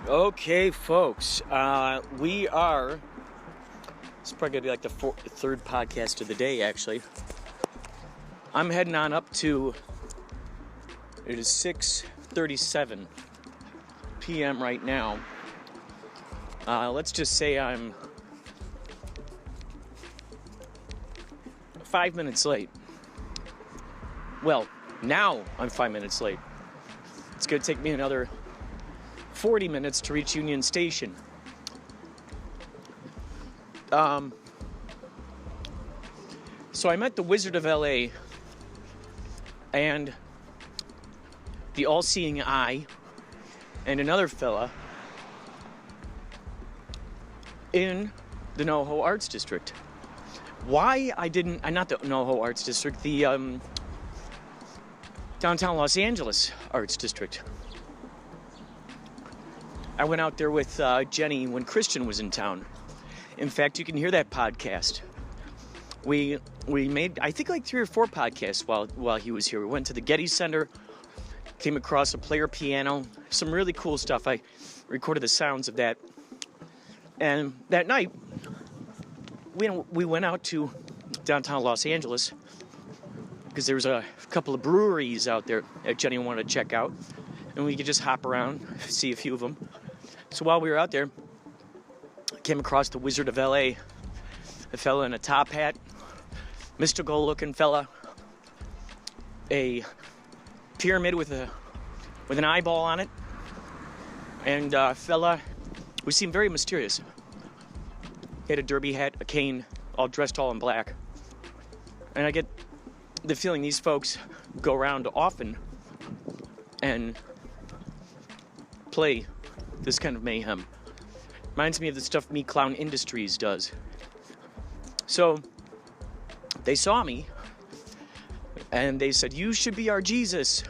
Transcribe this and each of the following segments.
Okay, folks, we are, it's probably going to be like the third podcast of the day, actually. I'm heading on up to, it is 6:37 p.m. right now. Let's just say I'm 5 minutes late. Well, now I'm 5 minutes late. It's going to take me another 40 minutes to reach Union Station. So I met the Wizard of LA and the All-Seeing Eye and another fella in the NoHo Arts District. Why I didn't, not the NoHo Arts District, the downtown Los Angeles Arts District. I went out there with Jenny when Christian was in town. In fact, you can hear that podcast. We made, I think, like 3 or 4 podcasts while he was here. We went to the Getty Center, came across a player piano, some really cool stuff. I recorded the sounds of that. And that night, we went out to downtown Los Angeles because there was a couple of breweries out there that Jenny wanted to check out. And we could just hop around, see a few of them. So while we were out there, I came across the Wizard of LA, a fella in a top hat, mystical-looking fella, a pyramid with an eyeball on it, and a fella who seemed very mysterious. He had a derby hat, a cane, all dressed all in black. And I get the feeling these folks go around often and play this kind of mayhem. Reminds me of the stuff Me Clown Industries does. So they saw me and they said, "You should be our Jesus."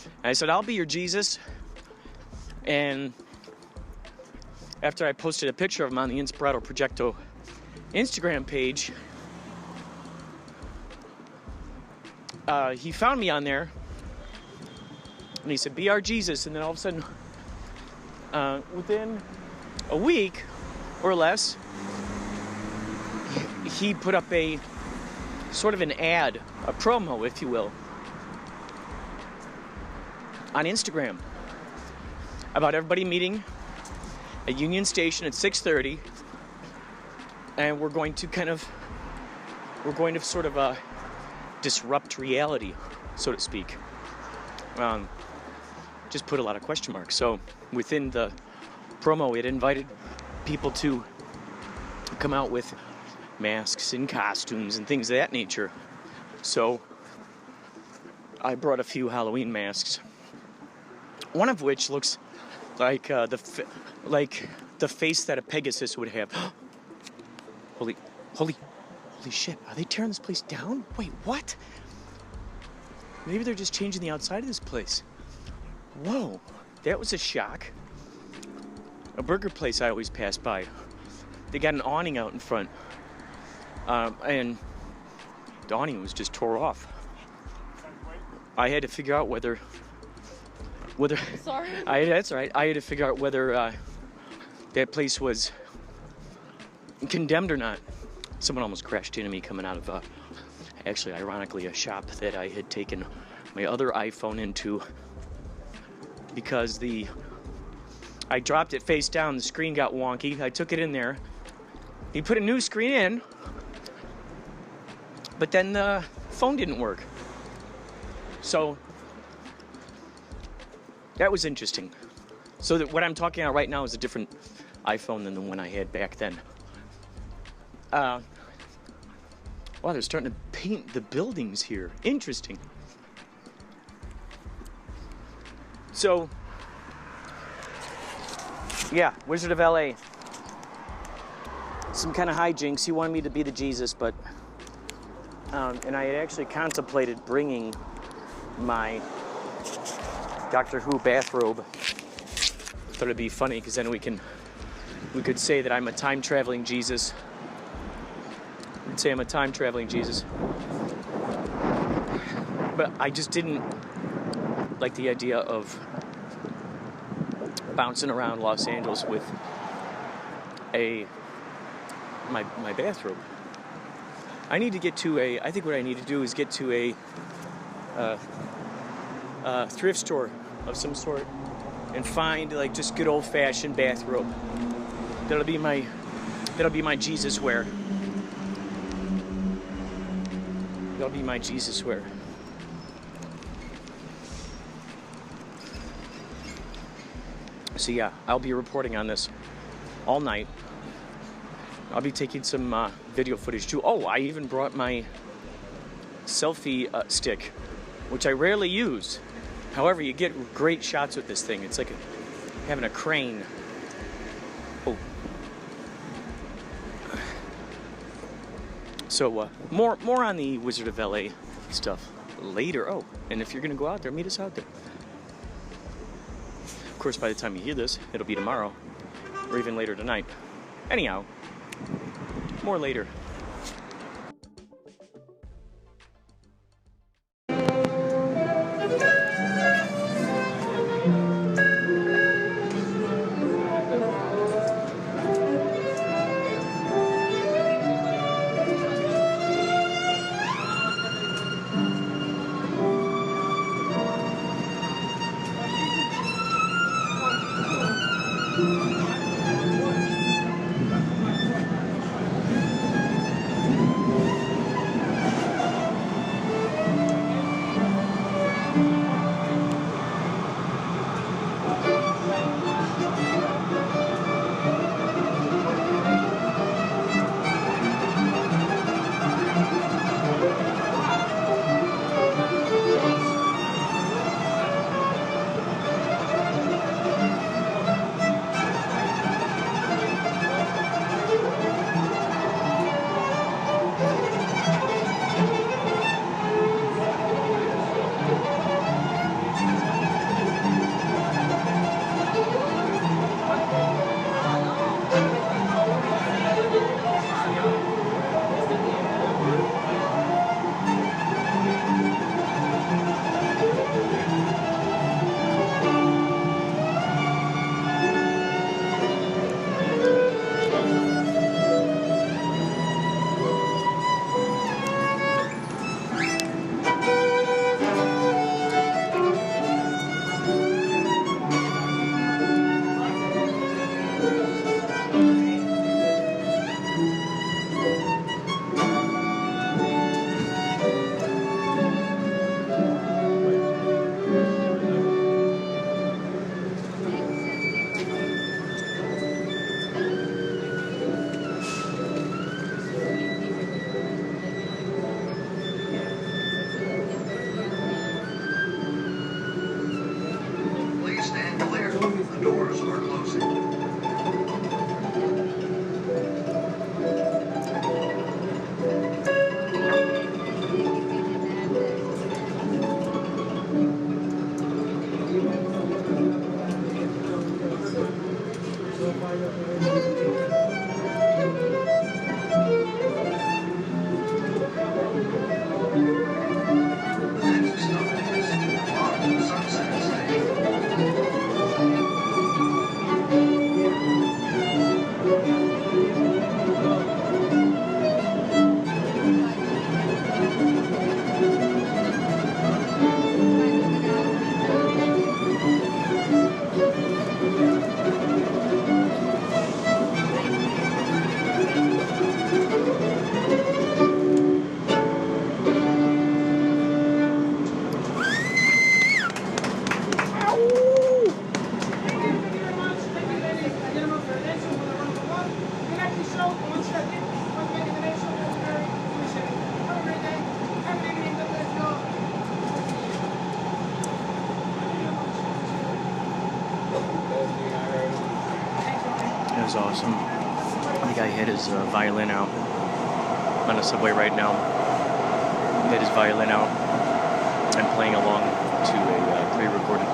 And I said, "I'll be your Jesus." And after I posted a picture of him on the Inspirado Projecto Instagram page, he found me on there and he said, "Be our Jesus." And then all of a sudden, within a week or less, he put up a sort of an ad, a promo, if you will, on Instagram about everybody meeting at Union Station at 6:30, and we're going to sort of disrupt reality, so to speak. Just put a lot of question marks. So within the promo, it invited people to come out with masks and costumes and things of that nature. So I brought a few Halloween masks, one of which looks like the face that a Pegasus would have. Holy shit! Are they tearing this place down? Wait, what? Maybe they're just changing the outside of this place. Whoa, that was a shock. A burger place I always pass by, they got an awning out in front, and the awning was just tore off. I had to figure out whether Sorry? That's all right. I had to figure out whether that place was condemned or not. Someone almost crashed into me coming out of, actually, ironically, a shop that I had taken my other iPhone into because I dropped it face down, the screen got wonky. I took it in there. He put a new screen in, but then the phone didn't work. So that was interesting. So that what I'm talking about right now is a different iPhone than the one I had back then. Wow, they're starting to paint the buildings here. Interesting. So, yeah, Wizard of LA. Some kind of hijinks. He wanted me to be the Jesus, but and I had actually contemplated bringing my Doctor Who bathrobe. Thought it'd be funny because then we could say that I'm a time-traveling Jesus. We'd say I'm a time-traveling Jesus. But I just didn't like the idea of bouncing around Los Angeles with my bathrobe. I need to get to I think what I need to do is get to a thrift store of some sort and find like just good old-fashioned bathrobe. That'll be my Jesus wear. That'll be my Jesus wear. So yeah, I'll be reporting on this all night. I'll be taking some video footage too. Oh, I even brought my selfie stick, which I rarely use. However, you get great shots with this thing. It's like having a crane. Oh. So more on the Wizard of LA stuff later. Oh, and if you're gonna go out there, meet us out there. Of course, by the time you hear this, it'll be tomorrow, or even later tonight. Anyhow, more later. was awesome. The guy had his violin out on the subway right now. He had his violin out and playing along to a pre-recorded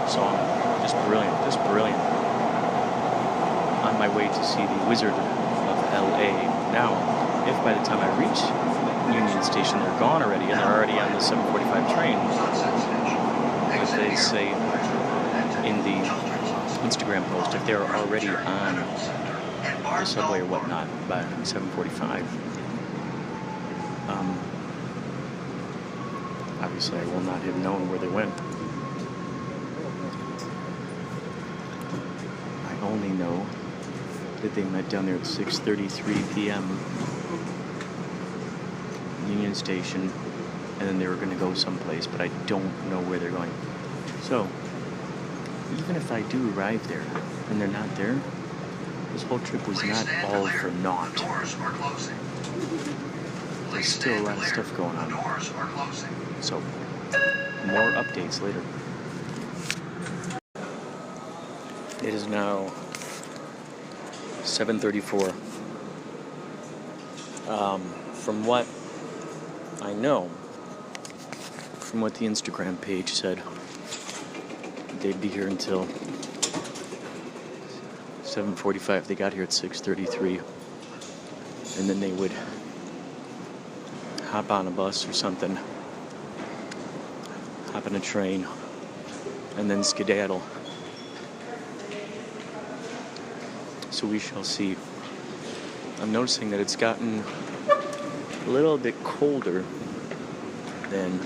song. Just brilliant, just brilliant. On my way to see the Wizard of LA. Now, if by the time I reach Union Station they're gone already and they're already on the 7:45 train, as they say in the Instagram post if they're already on the subway or whatnot by 7:45. Obviously, I will not have known where they went. I only know that they met down there at 6:33 p.m. Union Station, and then they were going to go someplace, but I don't know where they're going. So, even if I do arrive there and they're not there, this whole trip was not all for naught. There's still a lot of stuff going on. So, more updates later. It is now 7:34. From what I know, from what the Instagram page said, they'd be here until 7:45. They got here at 6:33, and then they would hop on a bus or something, hop on a train, and then skedaddle. So we shall see. I'm noticing that it's gotten a little bit colder than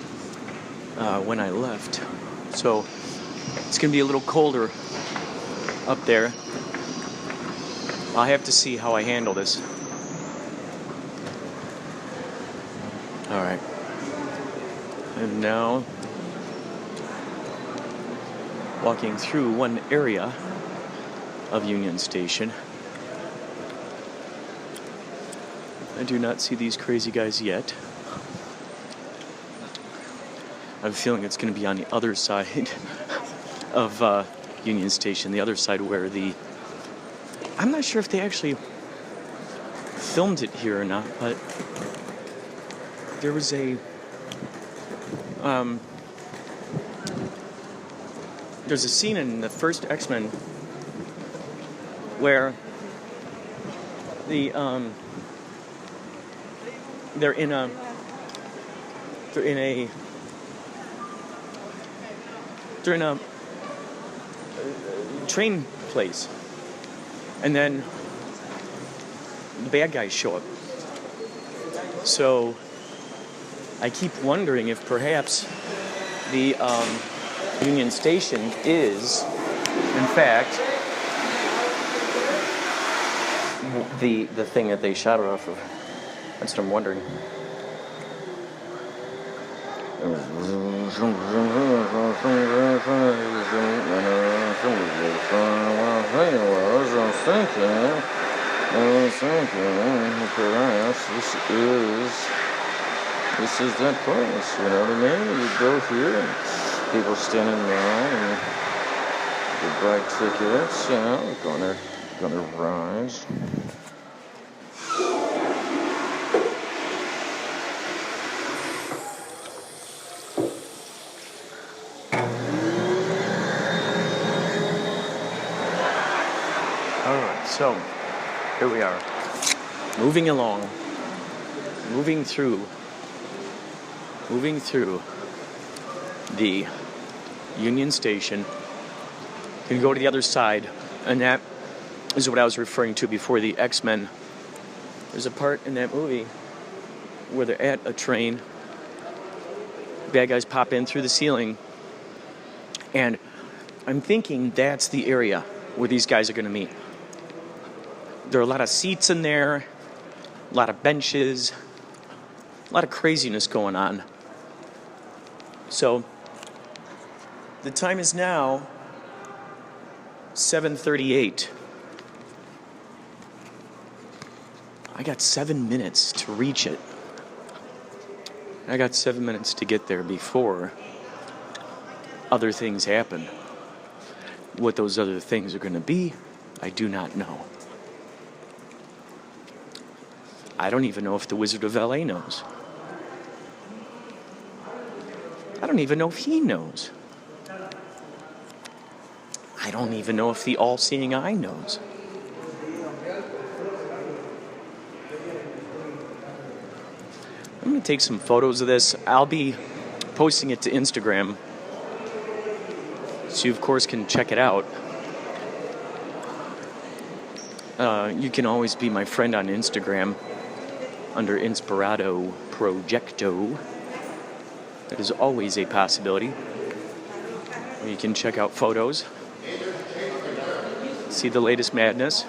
when I left. So it's going to be a little colder up there. I'll have to see how I handle this. Alright. And now, walking through one area of Union Station. I do not see these crazy guys yet. I have a feeling it's going to be on the other side of Union Station, the other side where I'm not sure if they actually filmed it here or not, but there was there's a scene in the first X-Men where they're in a train place, and then the bad guys show up. So I keep wondering if perhaps the Union Station is, in fact, the thing that they shot it off of. That's what I'm wondering. This is that place, you know what I mean? You go here and people standing around and you buy tickets, you know, gonna rise. Alright, so here we are. Moving along. Moving through the Union Station. Can go to the other side, and that is what I was referring to before the X-Men. There's a part in that movie where they're at a train. Bad guys pop in through the ceiling, and I'm thinking that's the area where these guys are going to meet. There are a lot of seats in there, a lot of benches, a lot of craziness going on. So, the time is now 7:38. I got 7 minutes to reach it. I got 7 minutes to get there before other things happen. What those other things are going to be, I do not know. I don't even know if the Wizard of LA knows. I don't even know if he knows. I don't even know if the All-Seeing Eye knows. I'm going to take some photos of this. I'll be posting it to Instagram, so you, of course, can check it out. You can always be my friend on Instagram under Inspirado Projecto. That is always a possibility. You can check out photos, see the latest madness.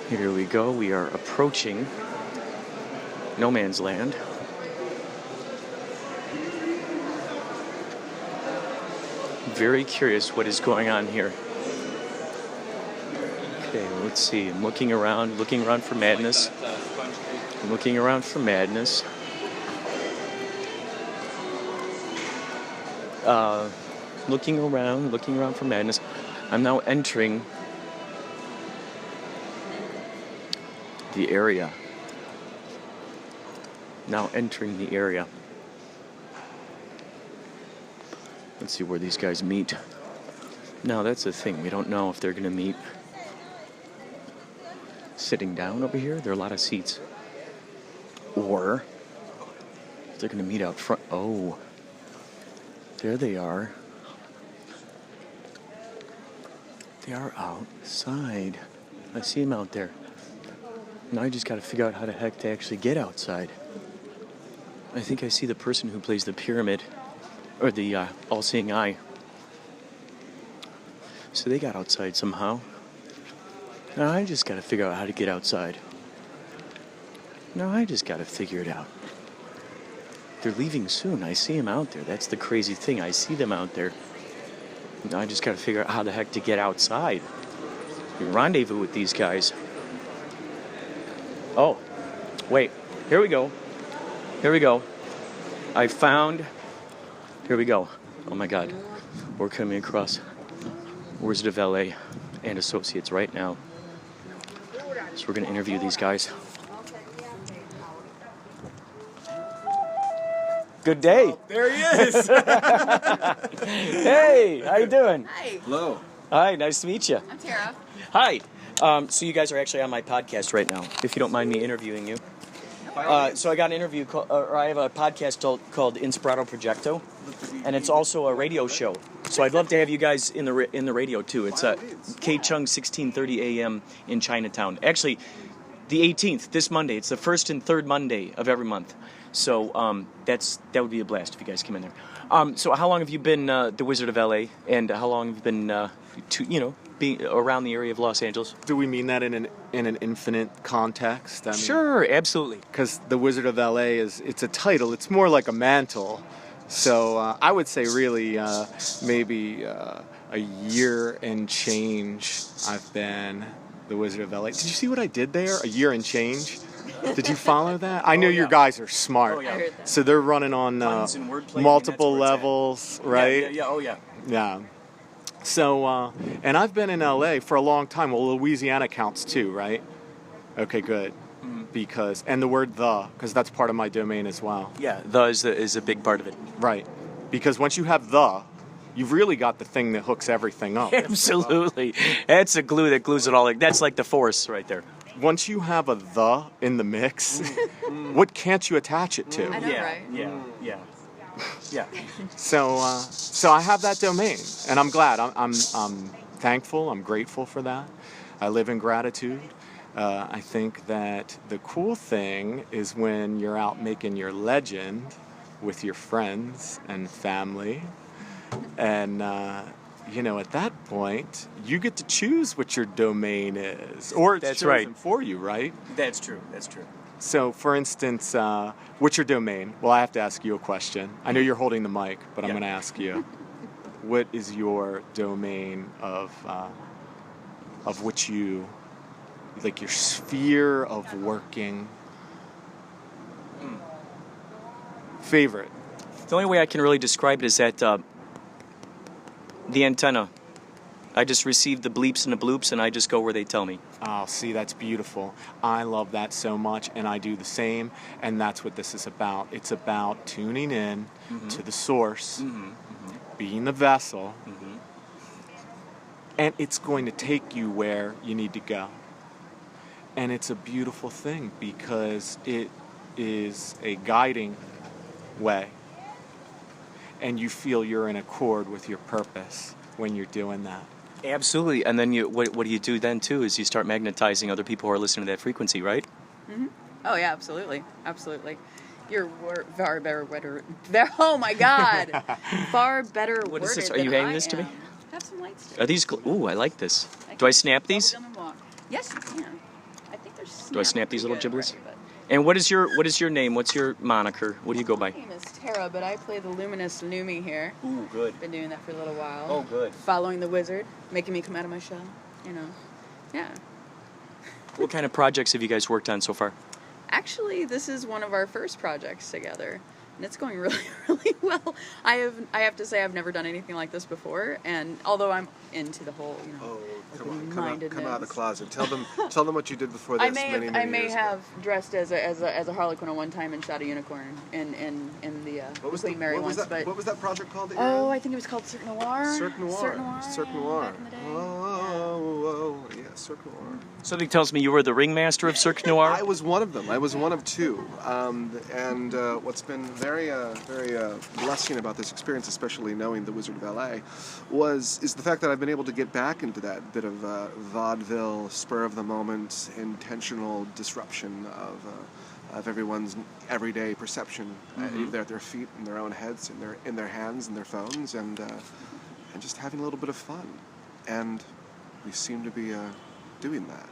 Here we go. We are approaching no man's land. Very curious what is going on here. Okay, let's see. I'm looking around for madness. Looking around for madness. Looking around for madness. I'm now entering the area. Now entering the area. Let's see where these guys meet. Now that's the thing. We don't know if they're going to meet sitting down over here. There are a lot of seats. Or if they're going to meet out front. Oh, there they are. They are outside. I see them out there. Now I just got to figure out how the heck to actually get outside. I think I see the person who plays the pyramid, or the all-seeing eye. So they got outside somehow. Now I just got to figure out how to get outside. Now I just got to figure it out. They're leaving soon. I see them out there. That's the crazy thing. I see them out there. Now I just got to figure out how the heck to get outside. Rendezvous with these guys. Oh, wait. Here we go. I found... Here we go. Oh my God. We're coming across Wizard of LA and Associates right now. So we're going to interview these guys. Good day. Oh, there he is. Hey, how you doing? Hi. Hello. Hi, nice to meet you. I'm Tara. Hi. So you guys are actually on my podcast right now, if you don't mind me interviewing you. So I got an interview, I have a podcast called Inspirado Projecto, and it's also a radio show. So I'd love to have you guys in the radio too. It's K-Chung 1630 AM in Chinatown. Actually, the 18th, this Monday. It's the first and third Monday of every month. So that would be a blast if you guys come in there. So how long have you been the Wizard of LA, and how long have you been being around the area of Los Angeles? Do we mean that in an infinite context? I mean, Sure, absolutely. because the Wizard of LA it's a title. It's more like a mantle. So I would say really maybe a year and change I've been the Wizard of LA. Did you see what I did there? A year and change? Did you follow that? I know your guys are smart. Oh, yeah. I heard that. So they're running on Puns and wordplay, multiple and that's where it's at. levels, right? Yeah. Oh, yeah. Yeah. So, and I've been in LA for a long time. Well, Louisiana counts too, right? Okay, good. Because, and the word because that's part of my domain as well. Yeah, the is a big part of it. Right. Because once you have you've really got the thing that hooks everything up. Absolutely. That's a glue that glues it all. That's like the force right there. Once you have a in the mix, what can't you attach it to? I know, right? Yeah. So I have that domain, and I'm glad. I'm thankful. I'm grateful for that. I live in gratitude. I think that the cool thing is when you're out making your legend with your friends and family, and at that point, you get to choose what your domain is, or it's That's chosen right. for you, right? That's true. So, for instance, what's your domain? Well, I have to ask you a question. I know you're holding the mic, but I'm Yeah. going to ask you. What is your domain of which you, like your sphere of working? Favorite? The only way I can really describe it is that the antenna. I just receive the bleeps and the bloops, and I just go where they tell me. Oh, see, that's beautiful. I love that so much, and I do the same, and that's what this is about. It's about tuning in to the source, being the vessel, and it's going to take you where you need to go. And it's a beautiful thing because is a guiding way, and you feel you're in accord with your purpose when you're doing that. Absolutely. And then what do you do then, too, is you start magnetizing other people who are listening to that frequency, right? Mm-hmm. Oh, yeah, absolutely. Absolutely. You're far better. Oh, my God. Far better What is this? worded Are you than handing I this to me? am. Have some lights. Are these... Ooh, I like this. Do I snap these? Yes, you can. I think there's. Do I snap these little giblets? Already, And what is your name? What's your moniker? What do you go by? my name is Tara, but I play the luminous Lumie here. Ooh, good. Been doing that for a little while. Oh, good. Following the wizard, making me come out of my shell. You know. Yeah. What kind of projects have you guys worked on so far? Actually, this is one of our first projects together, and it's going really, really well. I have to say I've never done anything like this before, and although I'm into the whole, Come out of the closet. Tell them what you did before this. I may have dressed as a harlequin one time and shot a unicorn in the Queen Mary once. But what was that project called? I think it was called Cirque Noir. Cirque Noir. Cirque Noir. Back in the day. Yeah, Cirque Noir. Something tells me you were the ringmaster of Cirque Noir. I was one of them. I was one of two. And what's been very blessing about this experience, especially knowing the Wizard of LA, is the fact that I've been able to get back into that bit of vaudeville, spur of the moment, intentional disruption of everyone's everyday perception, either at their feet, in their own heads, in their hands, in their phones, and just having a little bit of fun. And we seem to be doing that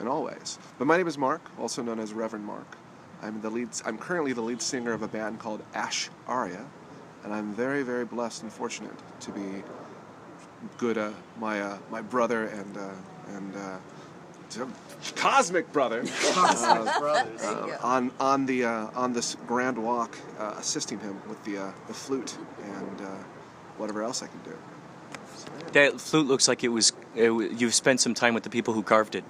in all ways. But my name is Mark, also known as Reverend Mark. I'm currently the lead singer of a band called Ash Aria, and I'm very, very blessed and fortunate to be good. My brother and cosmic brother on this grand walk, assisting him with the flute and whatever else I can do. That flute looks like you've spent some time with the people who carved it.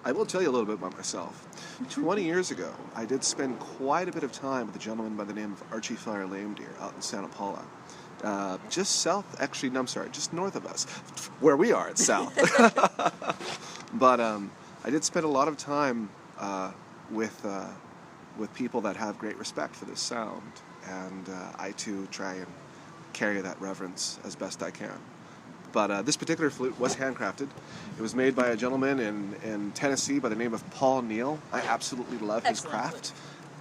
I will tell you a little bit about myself. 20 years ago, I did spend quite a bit of time with a gentleman by the name of Archie Fire Lame Deer out in Santa Paula. Just north of us. Where we are, it's south. But I did spend a lot of time with people that have great respect for this sound. And I, too, try and carry that reverence as best I can. But this particular flute was handcrafted. It was made by a gentleman in Tennessee by the name of Paul Neal. I absolutely love his craft.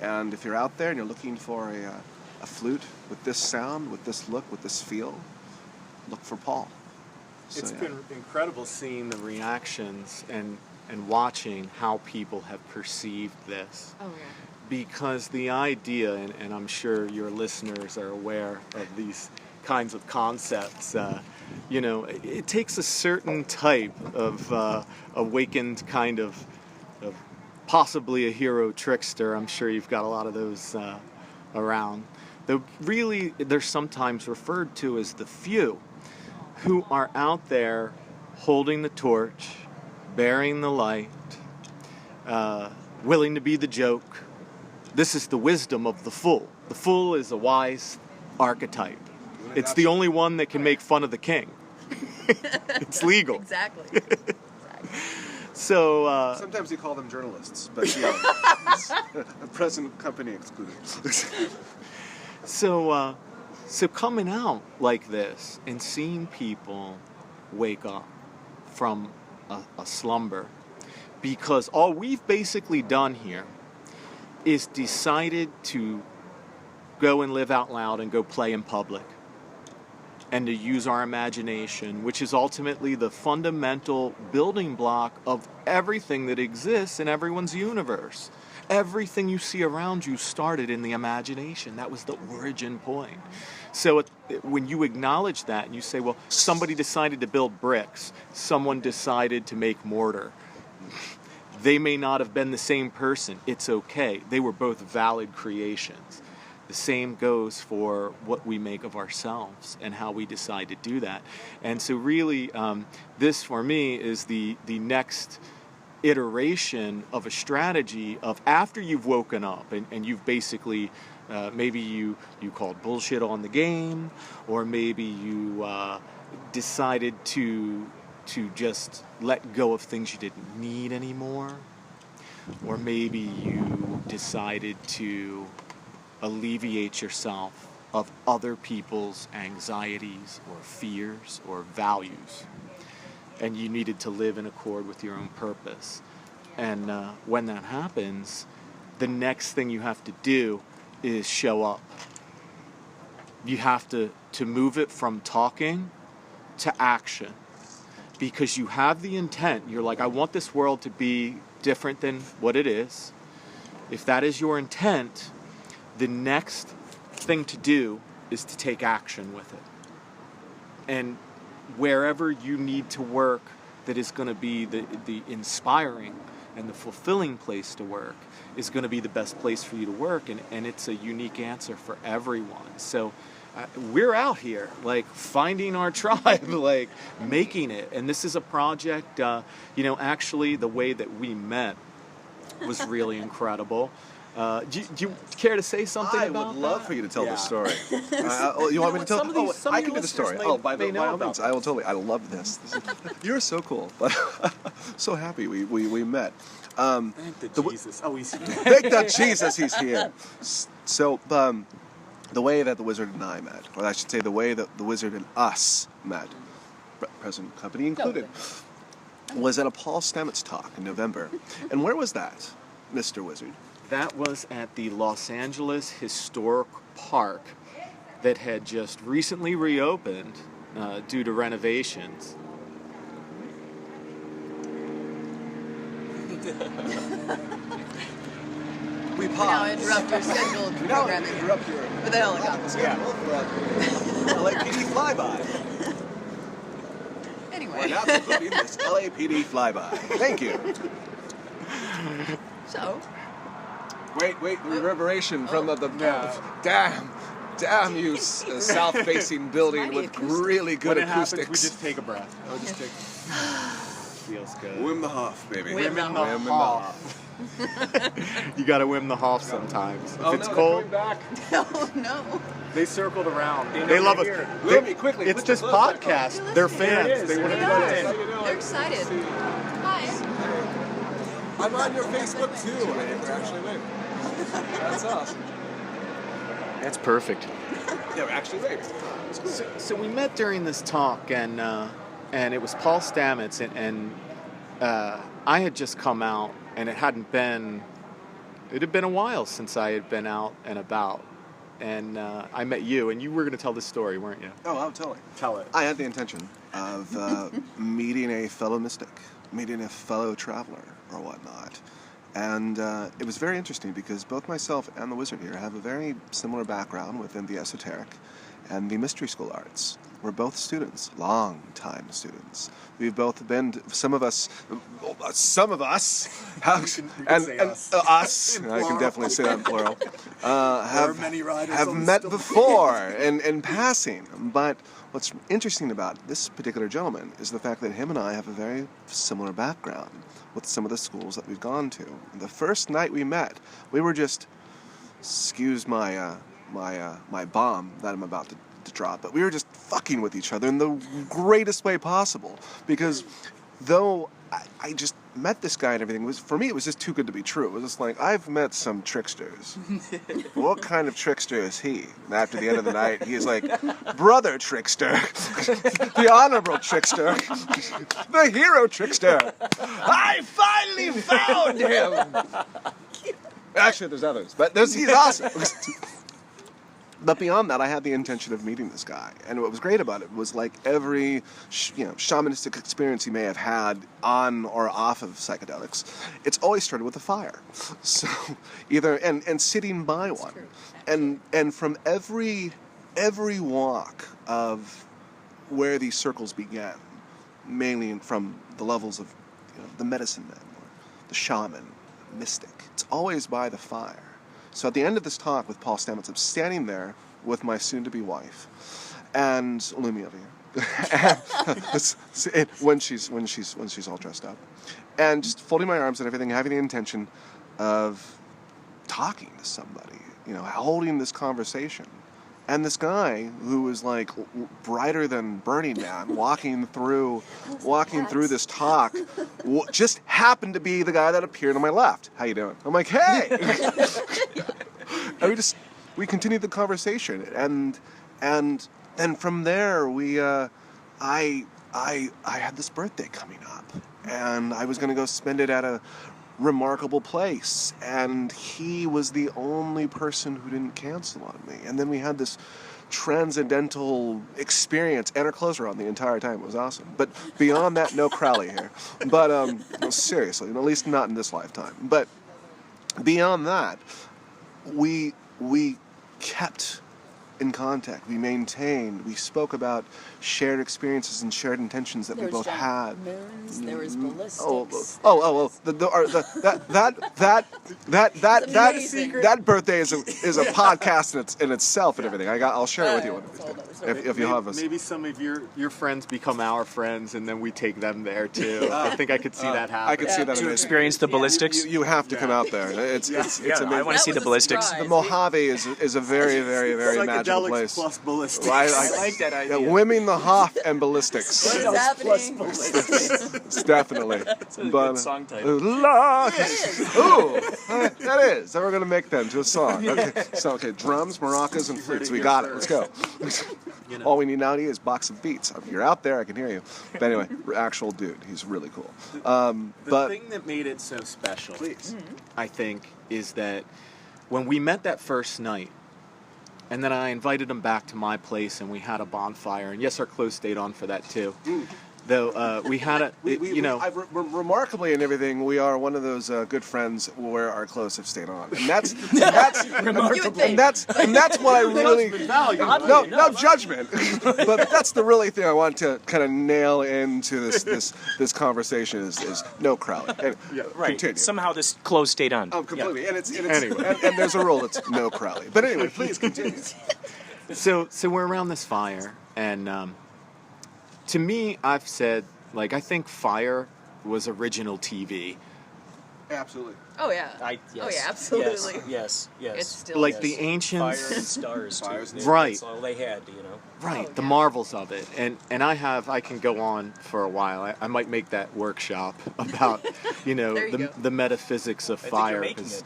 And if you're out there and you're looking for a flute with this sound, with this look, with this feel, look for Paul. It's been incredible seeing the reactions and watching how people have perceived this. Oh, yeah. Because the idea, and I'm sure your listeners are aware of these kinds of concepts, it takes a certain type of awakened kind of possibly a hero trickster. I'm sure you've got a lot of those around. Though really, they're sometimes referred to as the few who are out there holding the torch, bearing the light, willing to be the joke. This is the wisdom of the fool. The fool is a wise archetype. It's the only one that can make fun of the king. It's legal. Exactly. So sometimes you call them journalists, but yeah, a present company excluded. So coming out like this and seeing people wake up from a slumber, because all we've basically done here is decided to go and live out loud and go play in public and to use our imagination, which is ultimately the fundamental building block of everything that exists in everyone's universe. Everything you see around you started in the imagination. That was the origin point. So when you acknowledge that and you say, well, somebody decided to build bricks, someone decided to make mortar, they may not have been the same person. It's okay. They were both valid creations. The same goes for what we make of ourselves and how we decide to do that. And so really, this for me is the next iteration of a strategy of after you've woken up and you've basically, maybe you called bullshit on the game, or maybe you decided to to just let go of things you didn't need anymore, or maybe you decided to alleviate yourself of other people's anxieties or fears or values, and you needed to live in accord with your own purpose. And when that happens, the next thing you have to do is show up. You have to move it from talking to action, because you have the intent. You're like, I want this world to be different than what it is. If that is your intent, the next thing to do is to take action with it. And wherever you need to work that is going to be the inspiring and the fulfilling place to work is going to be the best place for you to work, and it's a unique answer for everyone. So we're out here, like, finding our tribe, like, making it. And this is a project, actually the way that we met was really incredible. Do you care to say something about that? I would love for you to tell the story. You want me to tell? I can do the story. By all means, I will totally. I love this. You're so cool. But so happy we met. Thank the Jesus. Oh, he's here. Thank the Jesus, he's here. So, the way that the Wizard and I met, or I should say the way that the Wizard and us met, present company included, was at a Paul Stamets talk in November. And where was that, Mr. Wizard? That was at the Los Angeles Historic Park that had just recently reopened due to renovations. We Now paused. interrupt your scheduled programming. Interrupt your With the helicopter. LAPD flyby. Anyway. We're now concluding this LAPD flyby. Thank you. So, Wait, the reverberation from the damn you south-facing building Mighty with acoustics. really good When it acoustics. happens, we just take a breath. Oh, just take. Feels good. Wim the Hoff, baby. Wim the Wim Hoff. You gotta wim the Hoff sometimes. If it's no, cold, back. oh no. they circled around. They love us. Lumie, quickly. It's put this your clothes back on. podcast. They're fans. They want to They be are. in. They're excited. Hi. I'm on your Facebook too. I think we're actually waving. That's awesome. That's perfect. Yeah, we're actually waving. So we met during this talk, and it was Paul Stamets, and I had just come out, and it had been a while since I had been out and about, and I met you, and you were going to tell this story, weren't you? Oh, I'll tell it. Tell it. I had the intention of meeting a fellow mystic, meeting a fellow traveler, or whatnot. And it was very interesting because both myself and the Wizard here have a very similar background within the esoteric and the mystery school arts. We're both students, long-time students. We've both been, some of us have, us, I can definitely say that in plural, have met before in passing. But what's interesting about this particular gentleman is the fact that him and I have a very similar background with some of the schools that we've gone to. The first night we met, we were just, excuse my bomb that I'm about to drop, but we were just fucking with each other in the greatest way possible, because though I just met this guy and everything, for me it was just too good to be true. It was just like, I've met some tricksters. What kind of trickster is he? And after the end of the night, he is like, brother trickster, the honorable trickster, the hero trickster. I finally found him. Actually, there's others, but he's awesome. But beyond that, I had the intention of meeting this guy. And what was great about it was, like, every shamanistic experience he may have had on or off of psychedelics, it's always started with a fire. So either and sitting by one. And from every walk of where these circles began, mainly from the levels of the medicine man or the shaman, mystic, it's always by the fire. So at the end of this talk with Paul Stamets, I'm standing there with my soon-to-be wife and Lumie over here, when she's all dressed up, and just folding my arms and everything, having the intention of talking to somebody, holding this conversation, And this guy who was like brighter than Burning Man, walking through this talk, just happened to be the guy that appeared on my left. How you doing? I'm like, hey. And we continued the conversation, and then from there I had this birthday coming up, and I was going to go spend it at a remarkable place, and he was the only person who didn't cancel on me. And then we had this transcendental experience, and our clothes were on the entire time. It was awesome. But beyond that, no Crowley here. But no, seriously, at least not in this lifetime. But beyond that, we kept in contact. We maintained. We spoke about shared experiences and shared intentions that we both had. Moons, there was ballistics. That birthday is a podcast in itself and everything. I'll share it with you if you have us. Maybe some of your friends become our friends, and then we take them there too. I think I could see that happen. I could see that. To experience the ballistics. You have to come out there. It's amazing. I want to see the ballistics. The Mojave is a very, very, very magical place. Plus ballistics. I like that idea. Women, the Hoff, and ballistics. Plus It's definitely. It's a good song title. That is. So we're gonna make them to a song. Okay. So drums, maracas, and flutes. We got it. Let's go. All we need now is a box of beats. If you're out there, I can hear you. But anyway, actual dude. He's really cool. The thing that made it so special, I think, is that when we met that first night, and then I invited him back to my place, and we had a bonfire. And yes, our clothes stayed on for that too. Though we had remarkably and everything, we are one of those good friends where our clothes have stayed on, and that's remarkable. And that's what I really no judgment, but that's the really thing I want to kind of nail into this conversation is no Crowley. And, Right. Continue. Somehow this clothes stayed on. Oh, completely. Yeah. And there's a rule. It's no Crowley. But anyway, please continue. So we're around this fire, and to me, I've said, like, I think fire was original TV. Absolutely. Oh yeah. Yes. Oh yeah, absolutely. Yes. It's still Like the ancients, Fire and stars, too. Right. That's all they had, you know. right? Oh, The yeah. marvels of it, and I can go on for a while. I might make that workshop about There you go. the metaphysics of I think fire. you're making 'cause-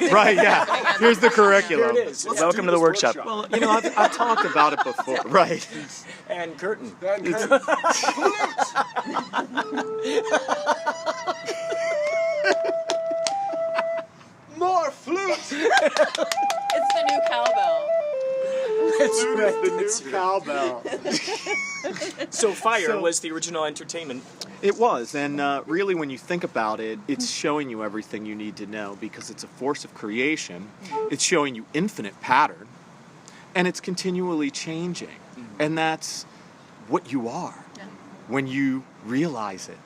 it. Right? Yeah. Here's the curriculum. Here it is. Welcome to the workshop. Well, I've talked about it before. Right. And curtain. More flutes. It's the new cowbell. That's right. The new cowbell. So fire was the original entertainment. It was, and really when you think about it, it's showing you everything you need to know because it's a force of creation. It's showing you infinite pattern, and it's continually changing. And that's what you are when you realize it.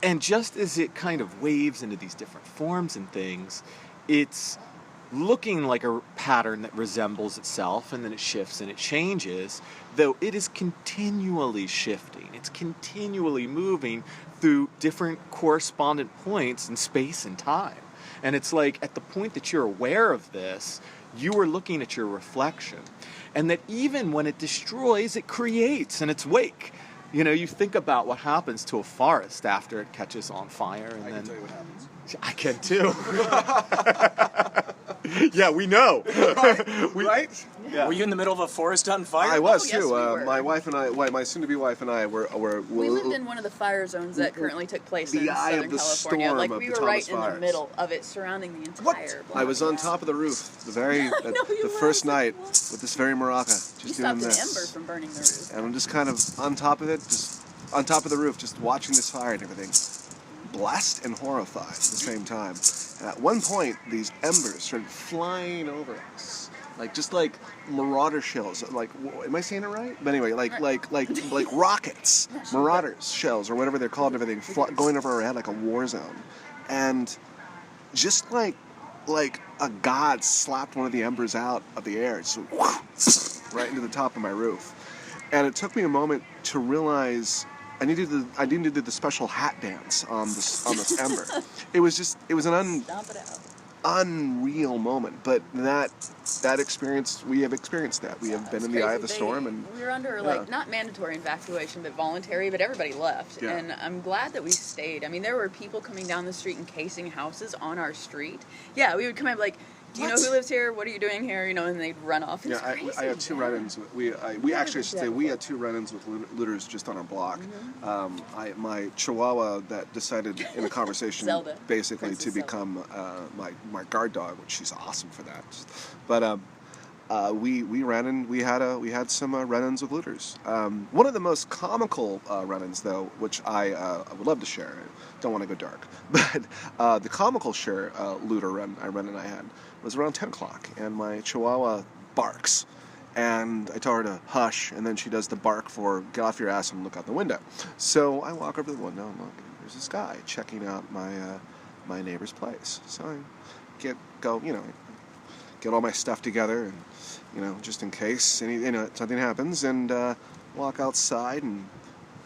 And just as it kind of waves into these different forms and things, it's looking like a pattern that resembles itself, and then it shifts and it changes, though it is continually shifting. It's continually moving through different correspondent points in space and time. And it's like at the point that you're aware of this, you are looking at your reflection. And that even when it destroys, it creates in its wake. You think about what happens to a forest after it catches on fire, and I then can tell you what happens. I can too. Yeah, we know. Right? Yeah. Were you in the middle of a forest on fire? I was Oh, yes, too. we were. My wife and I, my soon-to-be wife and I were We lived in one of the fire zones that currently took place The in eye of Southern the California. storm Like of we the were Thomas right in fires. the middle of it, surrounding the entire block. I was on top of the roof the first night with this very maraca, You just doing stopped an this. ember from burning the roof. And I'm just kind of on top of it, just on top of the roof, just watching this fire and everything. Blessed and horrified at the same time. And at one point, these embers started flying over us, just like marauder shells. Like, am I saying it right? But anyway, like rockets, marauders shells or whatever they're called and everything, going over our head like a war zone. And just like a god slapped one of the embers out of the air, just right into the top of my roof. And it took me a moment to realize I needed to do the special hat dance on this ember. It was an Stomp it out. unreal moment. But that experience, we have experienced that. We have been in the eye of the storm, and we were under like not mandatory evacuation, but voluntary. But everybody left, Yeah. and I'm glad that we stayed. I mean, there were people coming down the street encasing houses on our street. Yeah, we would come up like, do you know who lives here? What are you doing here? You know, and they'd run off. It's crazy. I had two run-ins. We actually should say we had two run-ins with looters just on our block. My Chihuahua that decided in a conversation Zelda. basically Princess to become my guard dog, which she's awesome for that. But we ran in. We had some run-ins with looters. One of the most comical run-ins, though, which I would love to share. I don't want to go dark, but the comical looter run and I had was around 10 o'clock, and my Chihuahua barks, and I tell her to hush, and then she does the bark for get off your ass and look out the window. So I walk over to the window and look, there's this guy checking out my neighbor's place. So I get all my stuff together, and just in case something happens, and walk outside and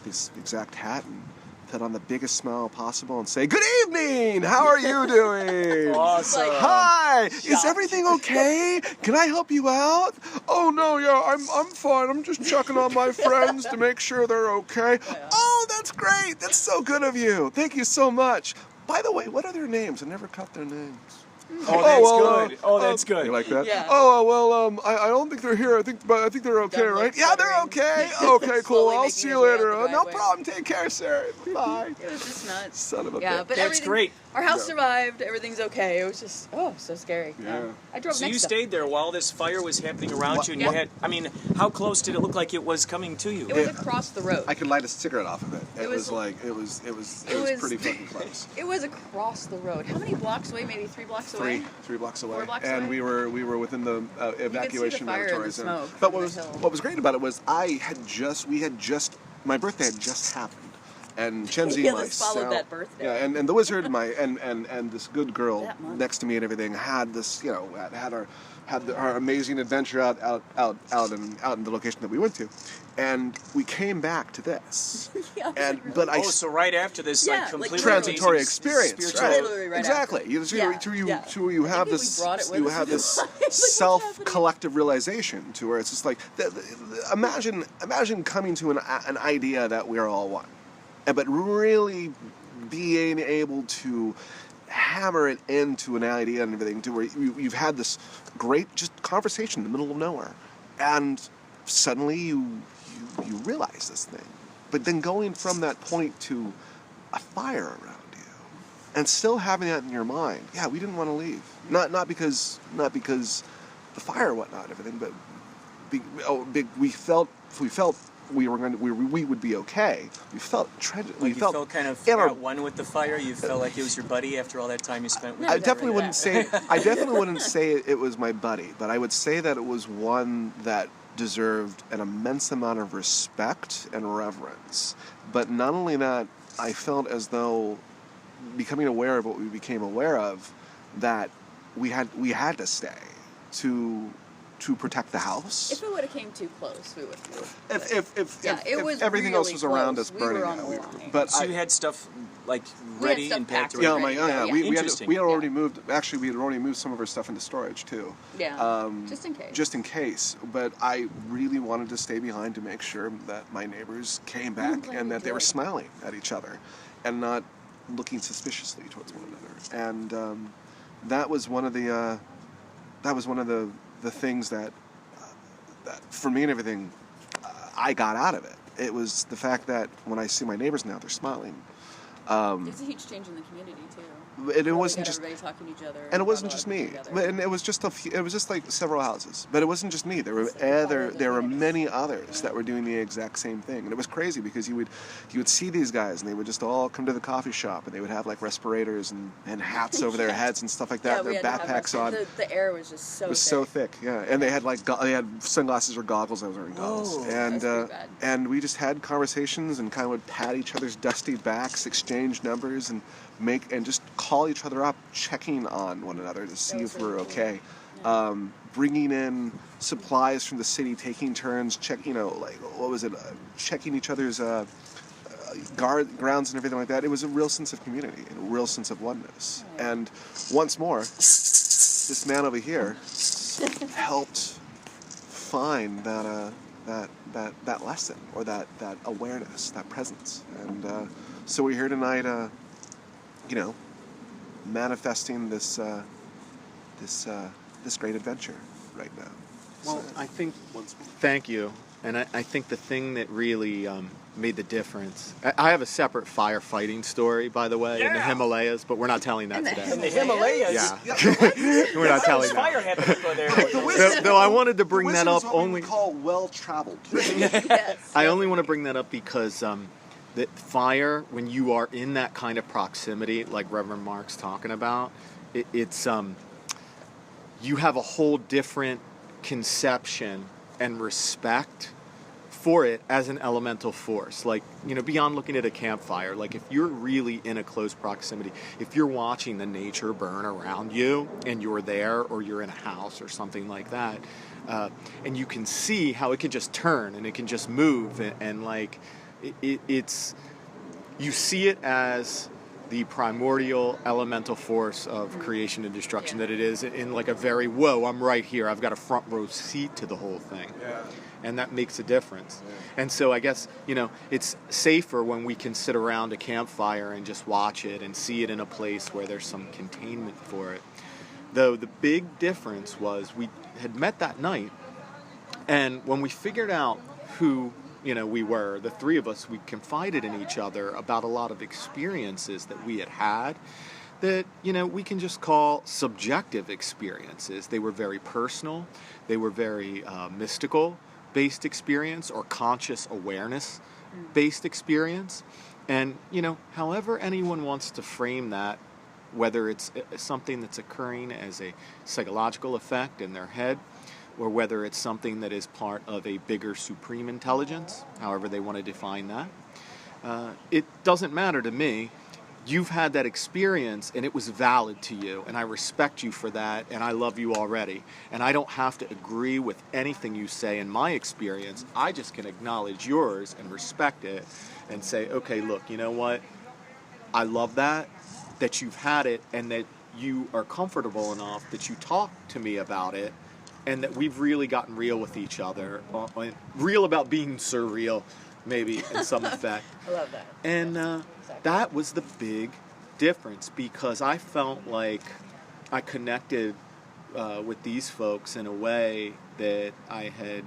this exact hat and put on the biggest smile possible and say, "Good evening! How are you doing?" Awesome. Hi! Is everything okay? Can I help you out? Oh no, yeah, I'm fine. I'm just checking on my friends to make sure they're okay. Oh, that's great. That's so good of you. Thank you so much. By the way, what are their names? I never cut their names. Good. That's good. You like that? Yeah. Oh well, I don't think they're here. I think they're okay, Don't right? look Yeah, they're stuttering. okay. Okay, cool. Slowly I'll making see his you way out later. the No driveway. problem. Take care, Sarah. Bye. It was just nuts. Son of a Yeah, bitch. but That's everything, great. Our house Yeah. survived. Everything's okay. It was just so scary. Yeah. I drove So next you to stayed there while this fire was happening around you, and Yeah. how close did it look like it was coming to you? It was across the road. I could light a cigarette off of it. It was- was pretty fucking close. It was across the road. How many blocks away? Maybe 3 blocks away. Three blocks away, 4 blocks and away? we were within the evacuation fire and mandatory the zone. smoke But from the hill. what was great about it was my birthday had just happened, and Chenzi, Yeah, my let's follow sow- that birthday. yeah, and the wizard, and this good girl That month. next to me and everything had this, had our amazing adventure out in the location that we went to, and we came back to this, Yeah, was and it really? but I. So right after this, Yeah, like like completely Transitory amazing experience, spiritual- right? Literally right exactly. after. You Yeah. have Maybe we this, brought it with you us have to this the life. Like, what's self-collective realization to where it's just like, imagine coming to an idea that we're all one, but really being able to hammer it into an idea and everything to where you've had this great just conversation in the middle of nowhere, and suddenly you realize this thing, but then going from that point to a fire around you and still having that in your mind, yeah, we didn't want to leave, not because the fire and whatnot and everything, but we felt we would be okay. We felt You felt kind of in our- at one with the fire. You felt like it was your buddy after all that time you spent with No. it. I definitely wouldn't say it was my buddy, but I would say that it was one that deserved an immense amount of respect and reverence. But not only that, I felt as though becoming aware of what we became aware of, that we had to stay to protect the house. If it would have came too close, we would have. If was everything else really was around close. us We burning, were on yeah, the line. but So I, you had stuff like We had ready stuff and packed. packed already? yeah, ready to go, yeah. we had Interesting. already moved. Actually, we had already moved some of our stuff into storage too. Yeah, just in case. Just in case. But I really wanted to stay behind to make sure that my neighbors came back glad and you that they were did. smiling at each other, and not looking suspiciously towards one another. And that was one of the things that for me and everything, I got out of it. It was the fact that when I see my neighbors now, they're smiling. It's a huge change in the community too. It Really wasn't got just, everybody talking to each other. and it wasn't brought just a lot of me. people together. And it was just it was just like several houses. But it wasn't just me. There were there were many others that were doing the exact same thing. And it was crazy because you would see these guys and they would just all come to the coffee shop and they would have like respirators and hats over their heads and stuff like that. Yeah, we Their had to have backpacks on. The air was just so. It was so thick, yeah. And they had like they had sunglasses or goggles. I was wearing goggles, Whoa. and That's pretty bad. and we just had conversations and kind of would pat each other's dusty backs, exchange numbers, and just call each other up, checking on one another to see was if we're really cool. okay. Yeah. Bringing in supplies from the city, taking turns, like what was it? Checking each other's grounds and everything like that, it was a real sense of community and a real sense of oneness. And once more, this man over here helped find that lesson, or that awareness, that presence. And so we're here tonight, manifesting this great adventure right now. Well, I think, thank you. And I think the thing that really made the difference, I have a separate firefighting story, by the way, in the Himalayas, but we're not telling that today. In the Himalayas? Yeah. We're not telling that. Fire happening over there. Though I wanted to bring that up only... we call well-traveled. Yes. I only want to bring that up because that fire, when you are in that kind of proximity, like Reverend Mark's talking about, it's you have a whole different conception and respect for it as an elemental force. Like, beyond looking at a campfire, like if you're really in a close proximity, if you're watching the nature burn around you and you're there, or you're in a house or something like that, and you can see how it can just turn and it can just move, and like it's you see it as the primordial elemental force of creation and destruction that it is, in like a very, whoa, I'm right here, I've got a front row seat to the whole thing. Yeah. And that makes a difference. Yeah. And so I guess, it's safer when we can sit around a campfire and just watch it and see it in a place where there's some containment for it. Though the big difference was we had met that night, and when we figured out who we were, the three of us, we confided in each other about a lot of experiences that we had that, we can just call subjective experiences. They were very personal. They were very mystical-based experience, or conscious awareness-based experience. And, however anyone wants to frame that, whether it's something that's occurring as a psychological effect in their head, or whether it's something that is part of a bigger supreme intelligence, however they want to define that. It doesn't matter to me. You've had that experience, and it was valid to you, and I respect you for that, and I love you already. And I don't have to agree with anything you say in my experience. I just can acknowledge yours and respect it and say, okay, look, you know what? I love that you've had it, and that you are comfortable enough that you talk to me about it, and that we've really gotten real with each other, real about being surreal, maybe, in some effect. I love that. And that was the big difference, because I felt like I connected with these folks in a way that I had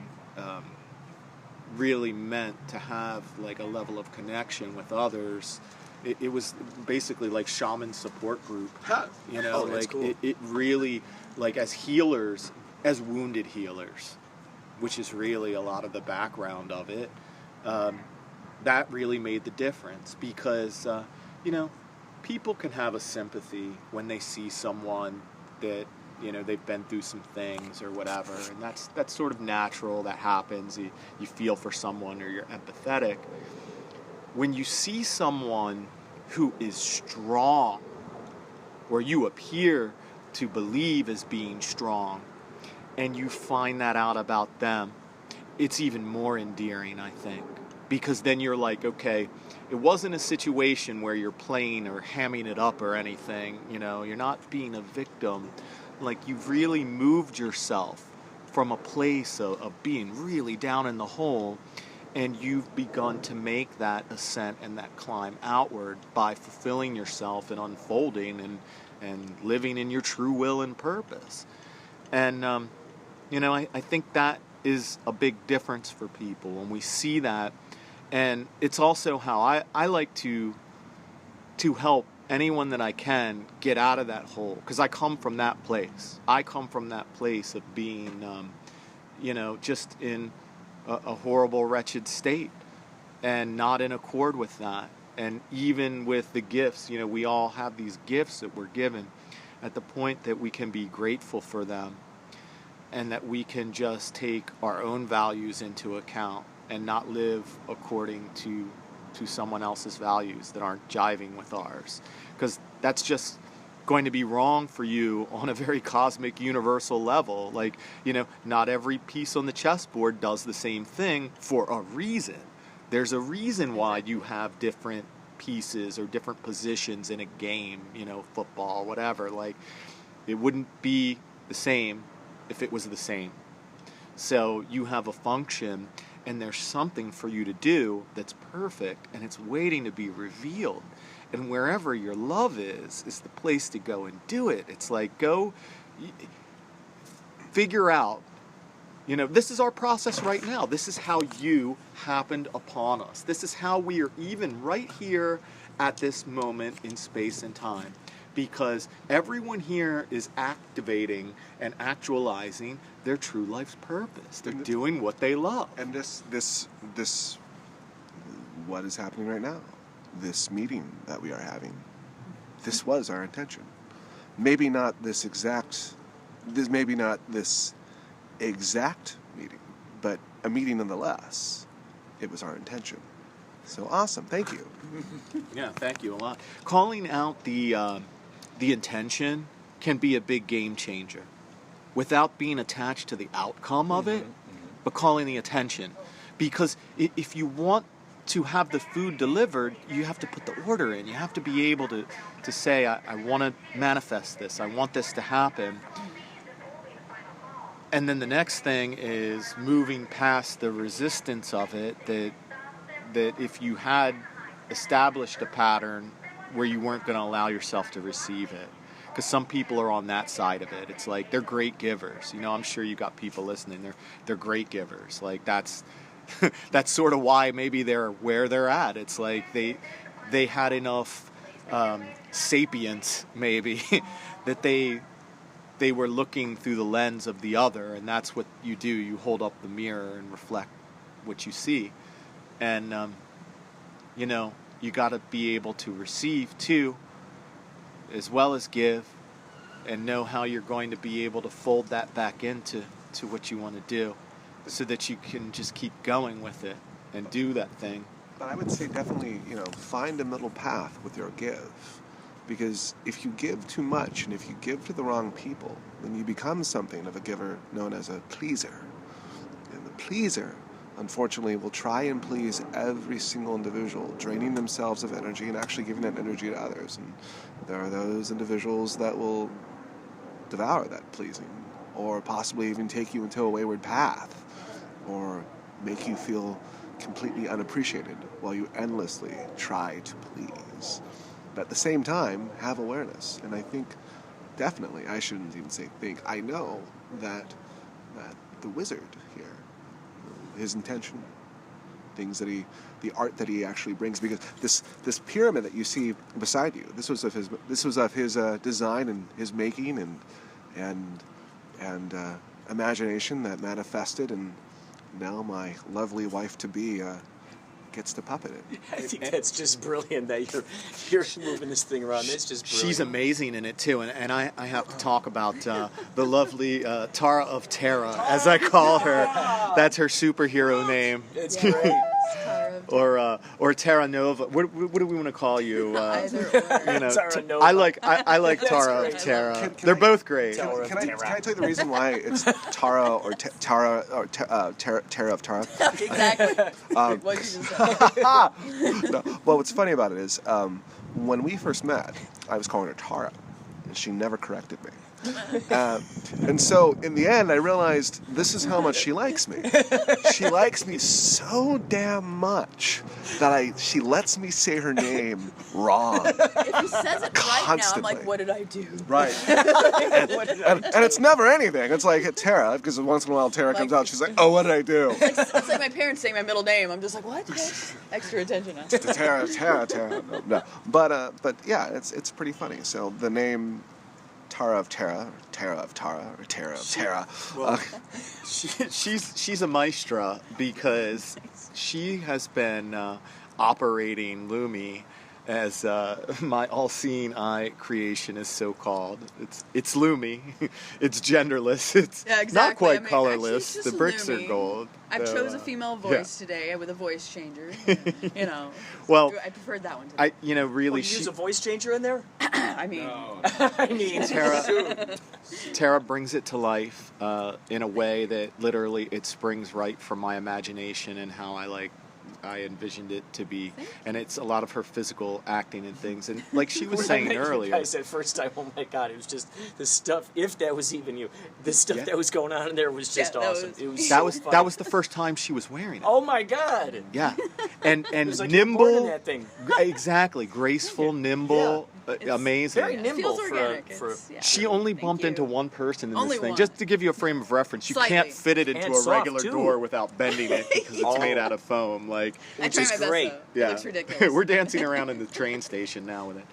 really meant to have, like, a level of connection with others. It was basically like shaman support group, like cool. it really, like, as healers, as wounded healers, which is really a lot of the background of it, that really made the difference, because, people can have a sympathy when they see someone that, they've been through some things or whatever, and that's sort of natural, that happens, you feel for someone, or you're empathetic. When you see someone who is strong, or you appear to believe as being strong, and you find that out about them, it's even more endearing, I think. Because then you're like, okay, it wasn't a situation where you're playing or hamming it up or anything, you're not being a victim. Like, you've really moved yourself from a place of being really down in the hole, and you've begun to make that ascent and that climb outward by fulfilling yourself and unfolding and living in your true will and purpose. And, I think that is a big difference for people when we see that. And it's also how I like to help anyone that I can get out of that hole, because I come from that place. I come from that place of being, just in a horrible, wretched state, and not in accord with that. And even with the gifts, we all have these gifts that we're given, at the point that we can be grateful for them, and that we can just take our own values into account and not live according to someone else's values that aren't jiving with ours. Because that's just going to be wrong for you on a very cosmic, universal level. Like, not every piece on the chessboard does the same thing for a reason. There's a reason why you have different pieces or different positions in a game, football, whatever. Like, it wouldn't be the same if it was the same. So you have a function, and there's something for you to do that's perfect, and it's waiting to be revealed. And wherever your love is the place to go and do it. It's like, go figure out, this is our process right now. This is how you happened upon us. This is how we are even right here at this moment in space and time. Because everyone here is activating and actualizing their true life's purpose. They're doing what they love. And this, what is happening right now? This meeting that we are having, this was our intention. Maybe not this exact meeting, but a meeting nonetheless. It was our intention. So awesome, thank you. Yeah, thank you a lot. Calling out the intention can be a big game changer without being attached to the outcome of it, but calling the attention. Because if you want to have the food delivered, you have to put the order in. You have to be able to say, I want to manifest this. I want this to happen. And then the next thing is moving past the resistance of it, that if you had established a pattern where you weren't going to allow yourself to receive it. Because some people are on that side of it. It's like, they're great givers. I'm sure you got people listening. They're great givers. Like, that's sort of why maybe they're where they're at. It's like they had enough sapience, maybe, that they were looking through the lens of the other, and that's what you do. You hold up the mirror and reflect what you see. And, you got to be able to receive, too, as well as give, and know how you're going to be able to fold that back into what you want to do, so that you can just keep going with it and do that thing. But I would say definitely, find a middle path with your give. Because if you give too much and if you give to the wrong people, then you become something of a giver known as a pleaser. And the pleaser, unfortunately, will try and please every single individual, draining themselves of energy and actually giving that energy to others. And there are those individuals that will devour that pleasing, or possibly even take you into a wayward path, or make you feel completely unappreciated while you endlessly try to please. But at the same time, have awareness. And I think, definitely, I shouldn't even say think, I know that the wizard here, his intention, things that the art that he actually brings, because this pyramid that you see beside you, this was of his design and his making and imagination that manifested, and now my lovely wife to be gets to puppet it. I think that's just brilliant that you're moving this thing around. It's just brilliant. She's amazing in it too, and I have to talk about the lovely Tara of Terra, as I call her. That's her superhero name. It's great. Or Terra Nova. What do we want to call you? Either or. Terra Nova. I like Tara of Terra. They're both great. Can I tell you the reason why it's Tara or Tara or Terra of Tara? Exactly. What you just said. No, well, what's funny about it is when we first met, I was calling her Tara, and she never corrected me. And so in the end, I realized this is how much she likes me. She likes me so damn much that she lets me say her name wrong. If he says it right Constantly. now, I'm like, what did I do? Right. And it's never anything. It's like Tara, because once in a while Tara comes out, she's like, oh, what did I do? It's like my parents saying my middle name. I'm just like, what? Extra attention. Tara. No. But yeah, it's pretty funny. So the name Tara of Terra, or Tara of Tara, or Tara of Terra. Well, she's a maestra because she has been operating Lumie as my all-seeing eye creation is so called. It's Lumie. It's genderless. It's not quite colorless. The bricks Lumie. are gold. I chose a female voice today with a voice changer. Well, I preferred that one today. Really. You use a voice changer in there? I mean, Tara brings it to life in a way that literally it springs right from my imagination and how I I envisioned it to be, and it's a lot of her physical acting and things. And like she was saying earlier, you guys said first time, oh my God, it was just the stuff. If that was even you, the stuff that was going on in there was just awesome. That was the first time she was wearing it. Oh my God! Yeah, and it was like nimble. you were born in that thing. Exactly, graceful, nimble, amazing. Very nimble feels for organic. for. She only bumped into one person in Only this thing. one. Just to give you a frame of reference, you Slightly. can't fit it into And a soft, regular too. door without bending it because it's made out of foam. Like, I Which try is my best, great. though. It looks ridiculous. We're dancing around in the train station now with it.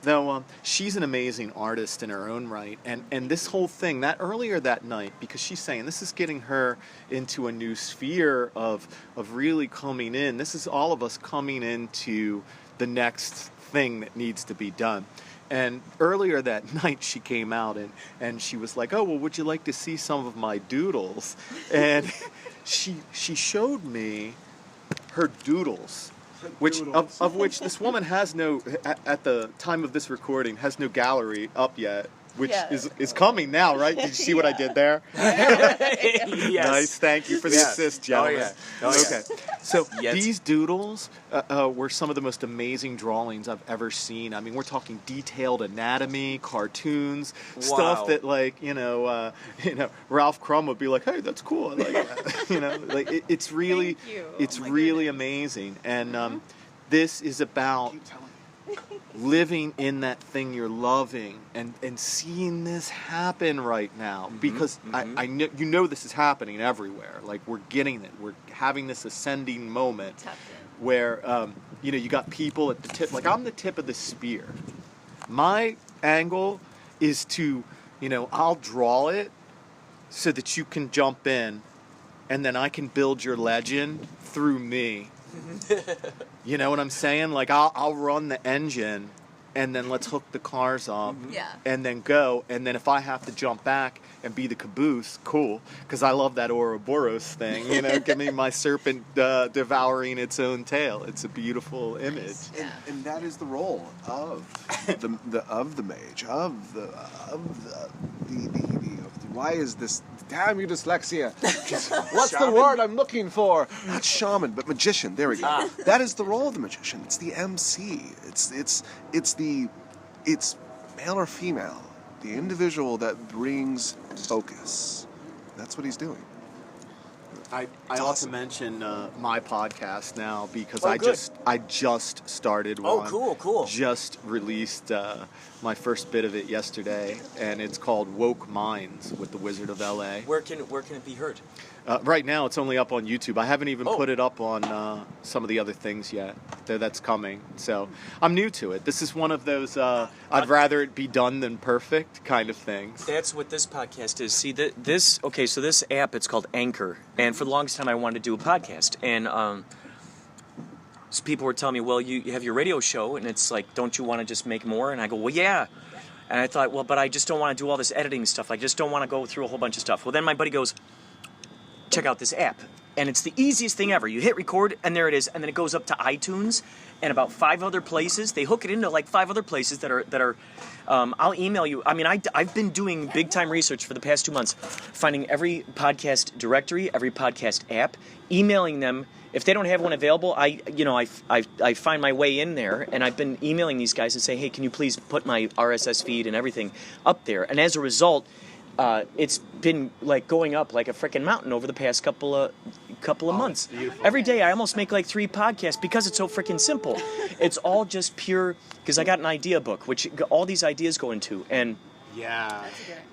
Though she's an amazing artist in her own right, and this whole thing earlier that night, because she's saying this is getting her into a new sphere of really coming in. This is all of us coming into the next thing that needs to be done. And earlier that night, she came out and she was like, "Oh, well, would you like to see some of my doodles?" And she showed me her doodles. Of which this woman has no, at the time of this recording, has no gallery up yet, which is coming now, right? Did you see what I did there? Yes. Nice, thank you for the assist, gentlemen. Oh, yeah. Okay, so Yes. these doodles were some of the most amazing drawings I've ever seen. I mean, we're talking detailed anatomy, cartoons, stuff that Ralph Crumb would be like, "Hey, that's cool. I like that." It's really, Thank you. it's Oh my really goodness. amazing. And this is about living in that thing you're loving and seeing this happen right now, because I know this is happening everywhere. Like, we're getting it. We're having this ascending moment where you got people at the tip. Like, I'm the tip of the spear. My angle is to, I'll draw it so that you can jump in, and then I can build your legend through me. You know what I'm saying? Like, I'll run the engine, and then let's hook the cars up, and then go. And then if I have to jump back and be the caboose, cool, because I love that Ouroboros thing. Give me my serpent devouring its own tail. It's a beautiful image. And that is the role of the mage, of the why is this? Damn you, dyslexia! What's the word I'm looking for? Not shaman, but magician. There we go. That is the role of the magician. It's the MC. It's male or female, the individual that brings focus. That's what he's doing. I ought to mention my podcast now, because good. I just started one. Oh, cool. Just released my first bit of it yesterday, and it's called Woke Minds with the Wizard of LA. Where can it be heard? Right now, it's only up on YouTube. I haven't even put it up on some of the other things yet. That's coming. So I'm new to it. This is one of those I'd rather it be done than perfect kind of things. That's what this podcast is. See, so this app, it's called Anchor. And for the longest time, I wanted to do a podcast. And so people were telling me, well, you have your radio show, and it's like, don't you want to just make more? And I go, well, yeah. And I thought, well, but I just don't want to do all this editing stuff. I just don't want to go through a whole bunch of stuff. Well, then my buddy goes, check out this app. And it's the easiest thing ever. You hit record, and there it is. And then it goes up to iTunes and about 5 other places. They hook it into like 5 other places that are I'll email you. I mean, I've been doing big-time research for the past 2 months, finding every podcast directory, every podcast app, emailing them. If they don't have one available, I find my way in there, and I've been emailing these guys and saying, hey, can you please put my RSS feed and everything up there? And as a result, it's been like going up like a freaking mountain over the past couple of months. Every day I almost make like 3 podcasts because it's so freaking simple. It's all just pure, because I got an idea book, which all these ideas go into. And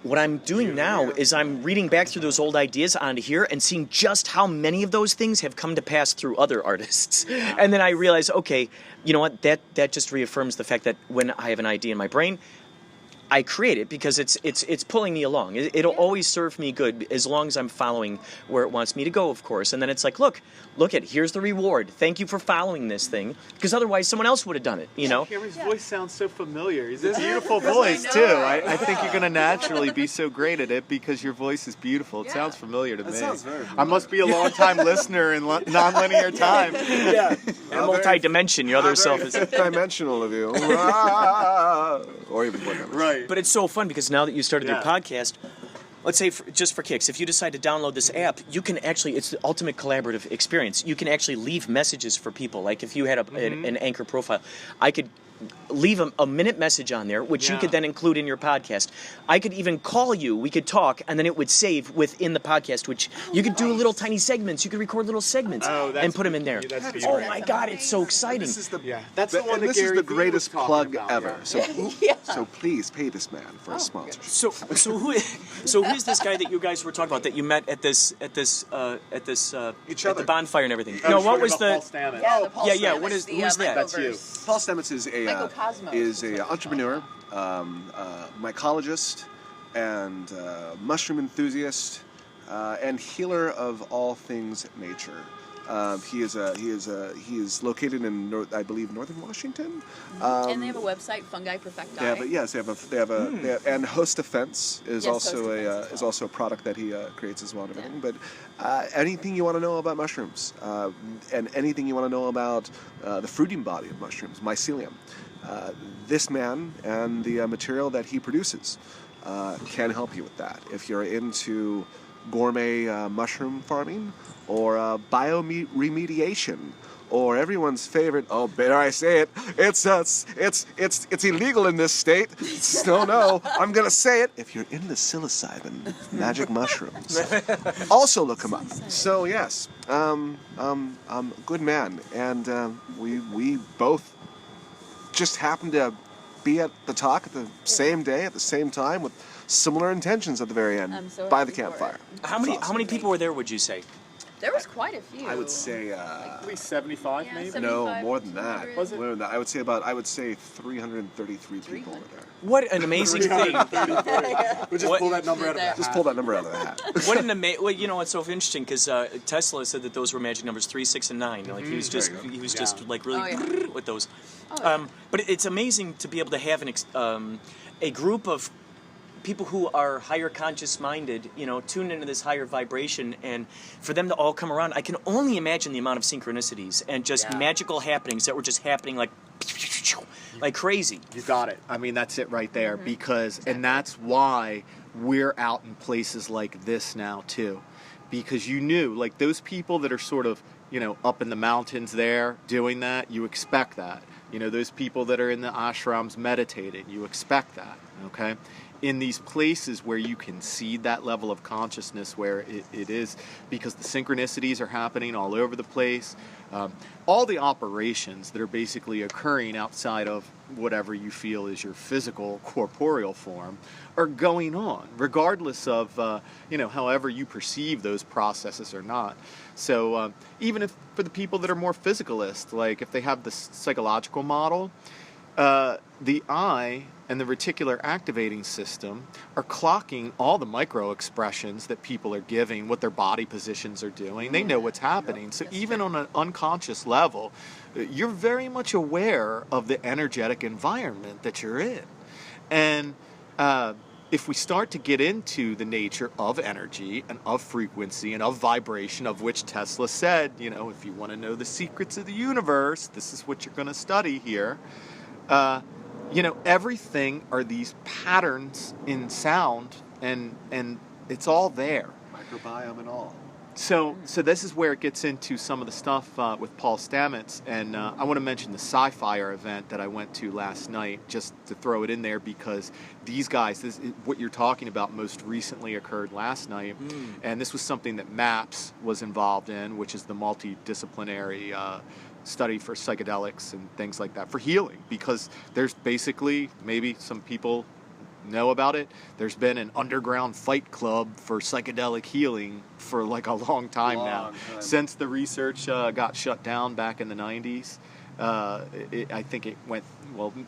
what I'm doing now is I'm reading back through those old ideas onto here and seeing just how many of those things have come to pass through other artists. And then I realize, okay, you know what, that just reaffirms the fact that when I have an idea in my brain, I create it because it's pulling me along. It'll always serve me good as long as I'm following where it wants me to go, of course. And then it's like, look here's the reward. Thank you for following this thing, because otherwise someone else would have done it, Cameron's voice sounds so familiar. He's a beautiful voice, too. I think you're going to naturally be so great at it because your voice is beautiful. It sounds familiar to me. Sounds very familiar. I must be a long-time listener in nonlinear time. Yeah. And multi-dimension, your other self is... Dimensional of you. Or even more dimensional. Right. But it's so fun because now that you started your podcast, let's say just for kicks, if you decide to download this app, you can actually, it's the ultimate collaborative experience. You can actually leave messages for people. Like if you had an Anchor profile, I could leave a minute message on there, which you could then include in your podcast. I could even call you, we could talk, and then it would save within the podcast, which you could do little tiny segments. You could record little segments and put them in there. Oh my God, it's so exciting. This is the this is the greatest plug ever. Yeah. So please pay this man for a sponsor. So who is this guy that you guys were talking about that you met at this at the bonfire and everything? No, what was the Paul Stamets, what is the, who's that? That's you. Paul Stamets is a Michael entrepreneur, mycologist, and mushroom enthusiast, and healer of all things nature. He is located in I believe northern Washington. And they have a website, Fungi Perfecti. And Host Defense is Yes, is also a product that he creates as well and everything. But anything you want to know about mushrooms, and anything you want to know about the fruiting body of mushrooms, mycelium, this man and the material that he produces can help you with that. If you're into gourmet mushroom farming or bioremediation, or everyone's favorite, oh, better I say it, it's illegal in this state. No, I'm gonna say it. If you're into psilocybin, magic mushrooms, also look him up. So yes, good man, and we both just happened to be at the talk at the same day, at the same time, with similar intentions at the very end, by the campfire. How many people were there, would you say? There was quite a few. I would say At least 75, maybe. 75, no, more than that. 100. Was it? More than that. I would say 333 people were there. What an amazing thing! We'll just pull that number out of the hat. Just pull that number out of the hat. What an amazing! Well, you know, it's so interesting because Tesla said that those were magic numbers 3, 6, and 9. Like he was just like really with those. But it's amazing to be able to have a group of people who are higher conscious minded, you know, tuned into this higher vibration, and for them to all come around, I can only imagine the amount of synchronicities and just magical happenings that were just happening like crazy. You got it. I mean, that's it right there. And that's why we're out in places like this now too, because you knew, like, those people that are sort of, you know, up in the mountains there doing that, you expect that. You know, those people that are in the ashrams meditating, you expect that, okay? In these places where you can see that level of consciousness, where it is, because the synchronicities are happening all over the place, all the operations that are basically occurring outside of whatever you feel is your physical corporeal form are going on, regardless of however you perceive those processes or not. So even if for the people that are more physicalist, like if they have the psychological model, the eye and the reticular activating system are clocking all the micro expressions that people are giving, what their body positions are doing. They know what's happening. So even on an unconscious level, you're very much aware of the energetic environment that you're in. And if we start to get into the nature of energy and of frequency and of vibration, of which Tesla said, you know, if you want to know the secrets of the universe, this is what you're going to study here. Everything are these patterns in sound, and it's all there. Microbiome and all. So this is where it gets into some of the stuff with Paul Stamets, and I want to mention the Sci-Fire event that I went to last night, just to throw it in there, because these guys, what you're talking about most recently occurred last night, and this was something that MAPS was involved in, which is the multidisciplinary study for psychedelics and things like that, for healing, because there's basically, maybe some people know about it, there's been an underground fight club for psychedelic healing for like a long time now. Since the research got shut down back in the 90s. I think it went,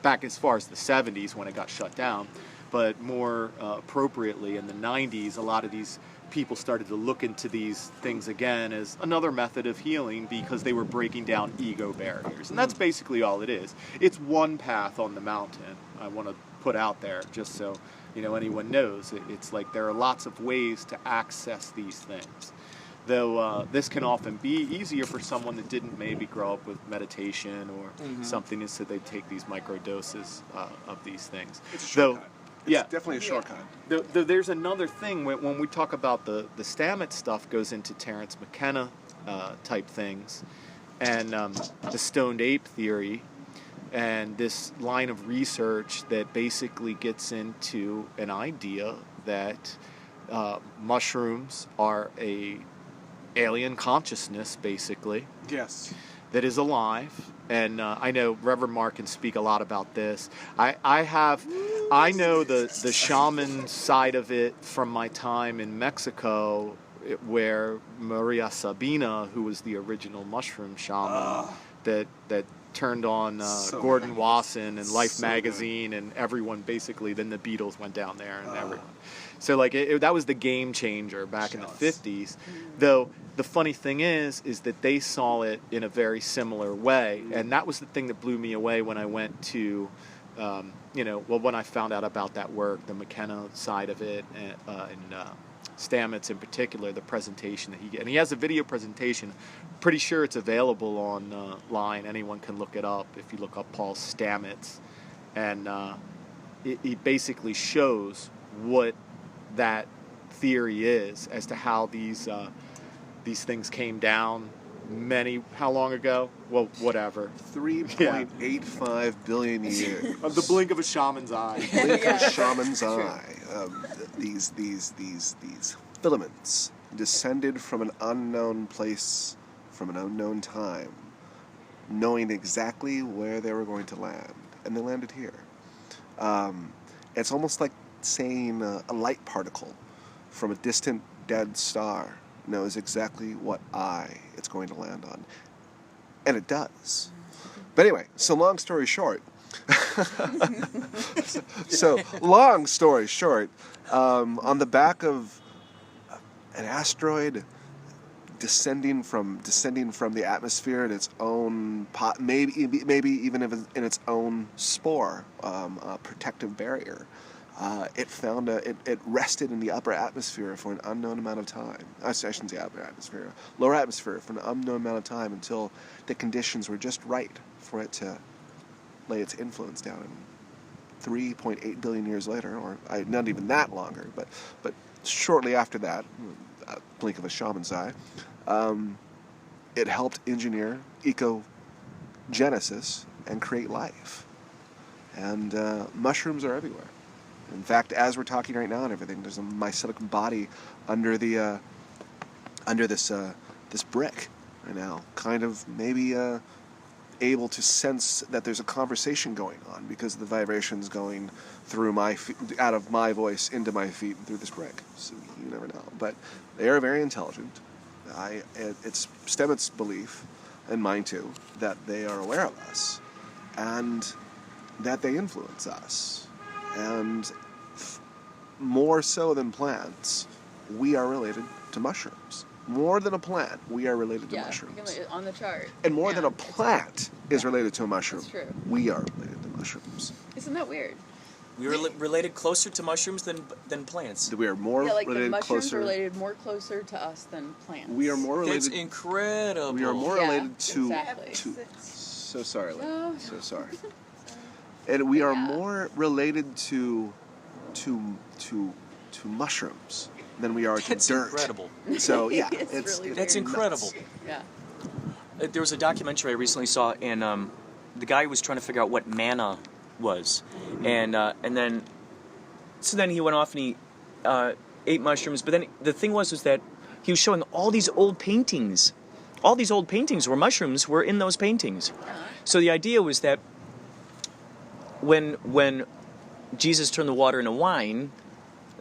back as far as the 70s when it got shut down, but more appropriately in the 90s, a lot of these people started to look into these things again as another method of healing, because they were breaking down ego barriers. And that's basically all it is. It's one path on the mountain, I want to put out there, just so anyone knows. It's like there are lots of ways to access these things. Though this can often be easier for someone that didn't maybe grow up with meditation or something, is so they take these micro doses of these things. It's a shortcut. Yeah. definitely a shortcut. There's another thing when we talk about the Stamets stuff goes into Terence McKenna type things, and the stoned ape theory, and this line of research that basically gets into an idea that mushrooms are a alien consciousness, basically, Yes. that is alive. And I know Reverend Mark can speak a lot about this. I know the shaman side of it from my time in Mexico, where Maria Sabina, who was the original mushroom shaman, that turned on So Gordon good. Wasson and Life So magazine, and everyone basically. Then the Beatles went down there, and everyone. So like that was the game changer back in the 50s. Though the funny thing is that they saw it in a very similar way, and that was the thing that blew me away when I went to, when I found out about that work, the McKenna side of it, and Stamets in particular, the presentation that he gave. And he has a video presentation. Pretty sure it's available online. Anyone can look it up if you look up Paul Stamets, and it basically shows what that theory is as to how these things came down how long ago? Well, whatever. 3.85 billion years. Of the blink of a shaman's eye. Blink of a Yeah. shaman's True. eye. These filaments descended from an unknown place, from an unknown time, knowing exactly where they were going to land, and they landed here. It's almost like saying a light particle from a distant dead star knows exactly what eye it's going to land on. And it does. But anyway, so long story short, on the back of an asteroid descending from the atmosphere in its own maybe even in its own spore, protective barrier. It rested in the upper atmosphere for an unknown amount of time. I shouldn't say upper atmosphere, lower atmosphere for an unknown amount of time until the conditions were just right for it to lay its influence down. And 3.8 billion years later, or not even that longer, but shortly after that, a blink of a shaman's eye, it helped engineer ecogenesis and create life. And mushrooms are everywhere. In fact, as we're talking right now and everything, there's a mycelic body under this brick right now, kind of maybe able to sense that there's a conversation going on because of the vibrations going through my feet, out of my voice into my feet and through this brick. So you never know, but they are very intelligent. It's Stamets' belief, and mine too, that they are aware of us and that they influence us. And more so than plants, we are related to mushrooms. More than a plant, we are related to mushrooms. On the chart. And more than a plant is related to a mushroom, That's true. we are related to mushrooms. Isn't that weird? We were related closer to mushrooms than plants. We are more Yeah, like the related mushrooms closer. are related more closer to us than plants. We are more That's related. incredible. We are more Yeah, related to. exactly. So sorry, Lynn. No. So sorry. And we are Yeah. more related to mushrooms than we are to That's dirt. incredible. So yeah, It's really That's weird. incredible. Yeah. There was a documentary I recently saw, and the guy was trying to figure out what manna was, and then he went off and he ate mushrooms. But then the thing was that he was showing all these old paintings. All these old paintings where mushrooms were in those paintings. So the idea was that when Jesus turned the water into wine,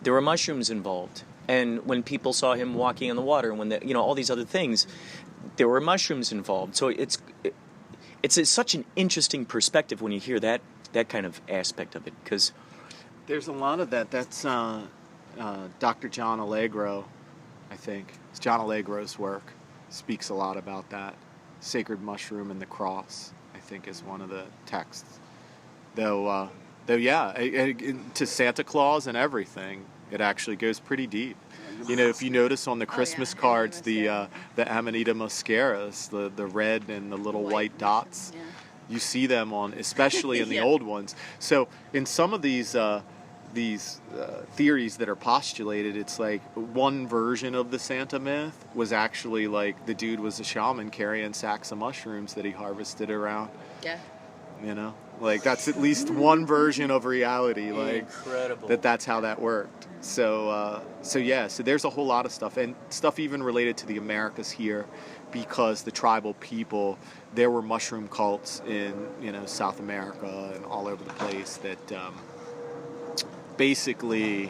there were mushrooms involved. And when people saw him walking on the water, and when all these other things, there were mushrooms involved. So it's such an interesting perspective when you hear that kind of aspect of it, because There's a lot of that. That's Dr. John Allegro, I think. It's John Allegro's work. Speaks a lot about that. Sacred Mushroom and the Cross, I think, is one of the texts. Though yeah, to Santa Claus and everything, it actually goes pretty deep. If you notice on the Christmas cards, the Amanita muscaras, the red and the little white dots, Yeah. you see them on, especially in the Yeah. old ones. So in some of these these theories that are postulated, it's like one version of the Santa myth was actually like the dude was a shaman carrying sacks of mushrooms that he harvested around. Yeah. You know, like that's at least one version of reality. Like Incredible. that's how that worked. So so there's a whole lot of stuff, and stuff even related to the Americas here, because the tribal people, there were mushroom cults in, you know, South America and all over the place that basically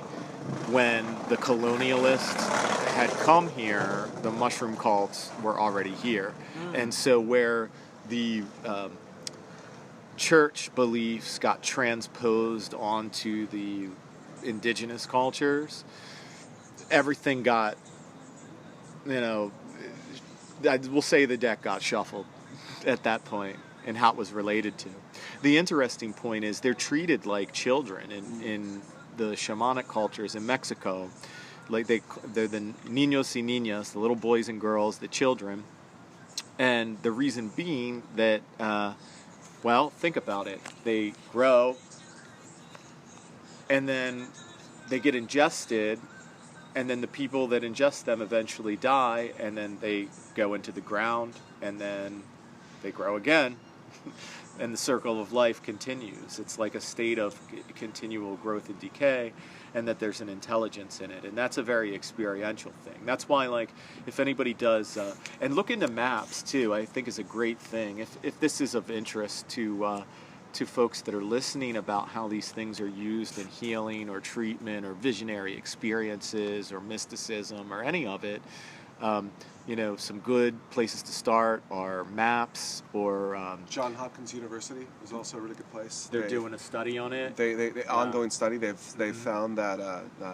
when the colonialists had come here, the mushroom cults were already here. And so where the church beliefs got transposed onto the indigenous cultures, everything got, you know, we'll say the deck got shuffled at that point, and how it was related to. The interesting point is they're treated like children in the shamanic cultures in Mexico. Like they're the niños y niñas, the little boys and girls, the children. And the reason being that, well, think about it. They grow, and then they get ingested, and then the people that ingest them eventually die, and then they go into the ground, and then they grow again, and the circle of life continues. It's like a state of continual growth and decay, and that there's an intelligence in it, and that's a very experiential thing. That's why, like, if anybody does, and look into maps too, I think is a great thing. If this is of interest to folks that are listening about how these things are used in healing or treatment or visionary experiences or mysticism or any of it, you know, some good places to start are maps or... Johns Hopkins University is also a really good place. They're doing a study on it. They ongoing study. They've found that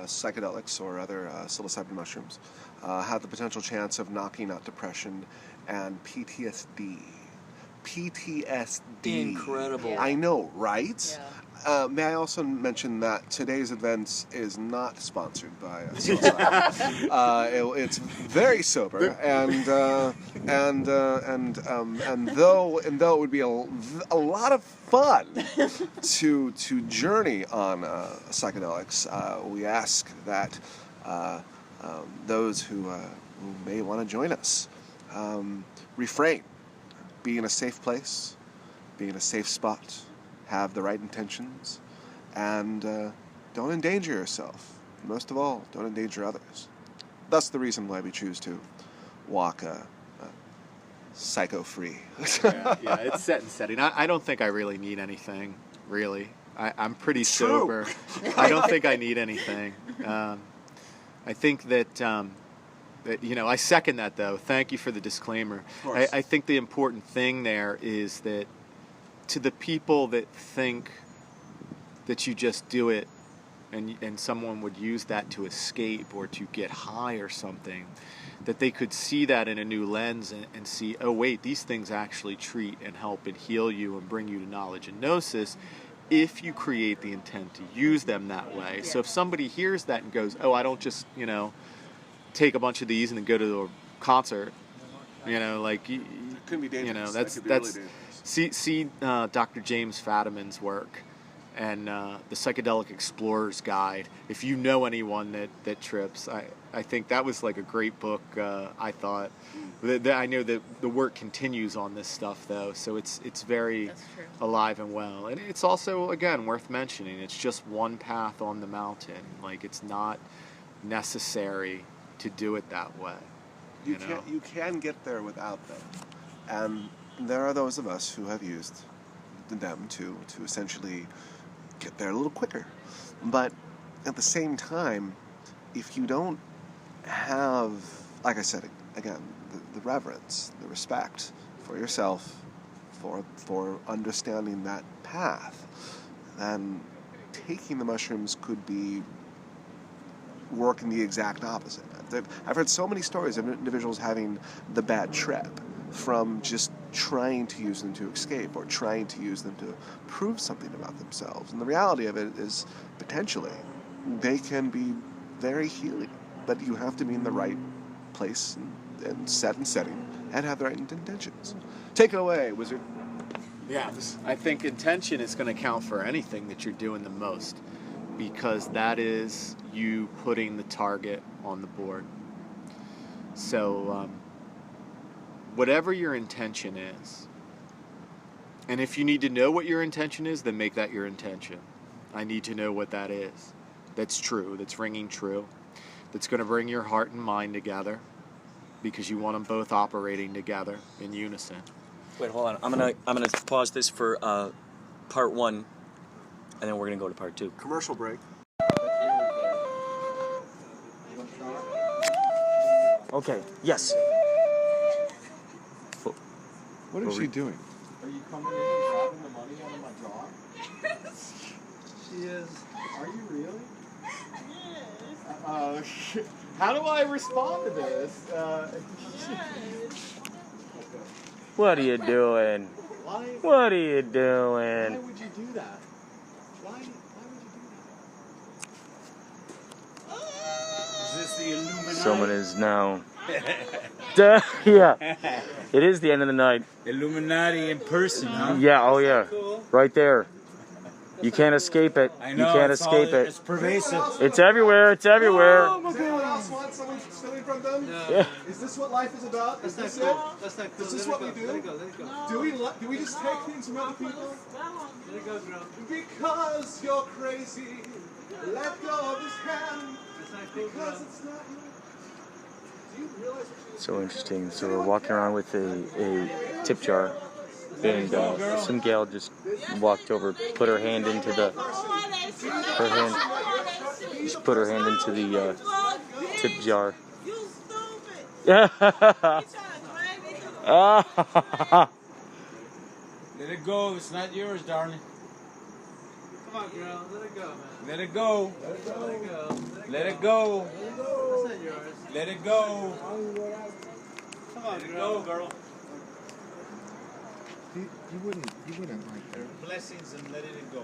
psychedelics or other psilocybin mushrooms have the potential chance of knocking out depression and PTSD. Incredible. Yeah. I know, right? Yeah. May I also mention that today's event is not sponsored by psilocybin. It's very sober, and though it would be a lot of fun to journey on psychedelics, we ask that those who may want to join us refrain. Be in a safe place, be in a safe spot, have the right intentions, and don't endanger yourself. Most of all, don't endanger others. That's the reason why we choose to walk psycho-free. yeah, it's set and setting. I don't think I really need anything, really. I'm pretty sober. I don't think I need anything. I think that... you know, I second that, though. Thank you for the disclaimer. I think the important thing there is that to the people that think that you just do it and someone would use that to escape or to get high or something, that they could see that in a new lens and see, oh, wait, these things actually treat and help and heal you and bring you to knowledge and gnosis if you create the intent to use them that way. Yeah. So if somebody hears that and goes, oh, I don't just, you know, take a bunch of these and then go to a concert, you know, like it could be dangerous. You know, that's really see Dr. James Fadiman's work and the Psychedelic Explorer's Guide. If you know anyone that trips, I think that was like a great book. I thought I know that the work continues on this stuff though, so it's very alive and well, and it's also again worth mentioning. It's just one path on the mountain. Like it's not necessary to do it that way. You can get there without them, and there are those of us who have used them to essentially get there a little quicker. But at the same time, if you don't have, like I said again, the reverence, the respect for yourself, for understanding that path, then taking the mushrooms could be working the exact opposite. I've heard so many stories of individuals having the bad trip from just trying to use them to escape or trying to use them to prove something about themselves. And the reality of it is, potentially, they can be very healing, but you have to be in the right place and setting and have the right intentions. Take it away, Wizard. Yeah, I think intention is going to count for anything that you're doing the most. because that is you putting the target on the board. So whatever your intention is, and if you need to know what your intention is, then make that your intention. I need to know what that is. That's true, that's ringing true, that's going to bring your heart and mind together, because you want them both operating together in unison. Wait, hold on. I'm gonna pause this for part 1, and then we're gonna go to part 2. Commercial break. Okay. Yes. What is she doing? Are you coming in and grabbing the money out of my jar? She is. Are you really? How do I respond to this? What are you doing? Why? What are you Why doing? would you do that? Why would you do Is this the Illuminati? Someone is now. Duh, yeah. It is the end of the night. Illuminati in person, huh? Yeah. Oh yeah. Cool. Right there. You can't escape it. I You know. can't it's escape it. It's pervasive. It's everywhere. It's everywhere. Does anyone else want someone stealing from them? Yeah. Is this what life is about? Is this it? That's not cool. Is this what we do? Let it go. Let it go. Do we just take things from other people? Let it go, girl. Because you're crazy. Let go of this hand. That's not cool, Because girl. it's not you. Do you realize what you So interesting. So we're walking around with a tip jar, and some gal just walked over, put her hand into the tip jar. You stupid. Yeah. You trying to drag me through the Let it go. It's not yours, darling. Come on, girl. Let it go, man. Let it go. Let it go. Let it go. That's not yours. Let it go. Come on, girl. You wouldn't like that. Blessings and letting it go.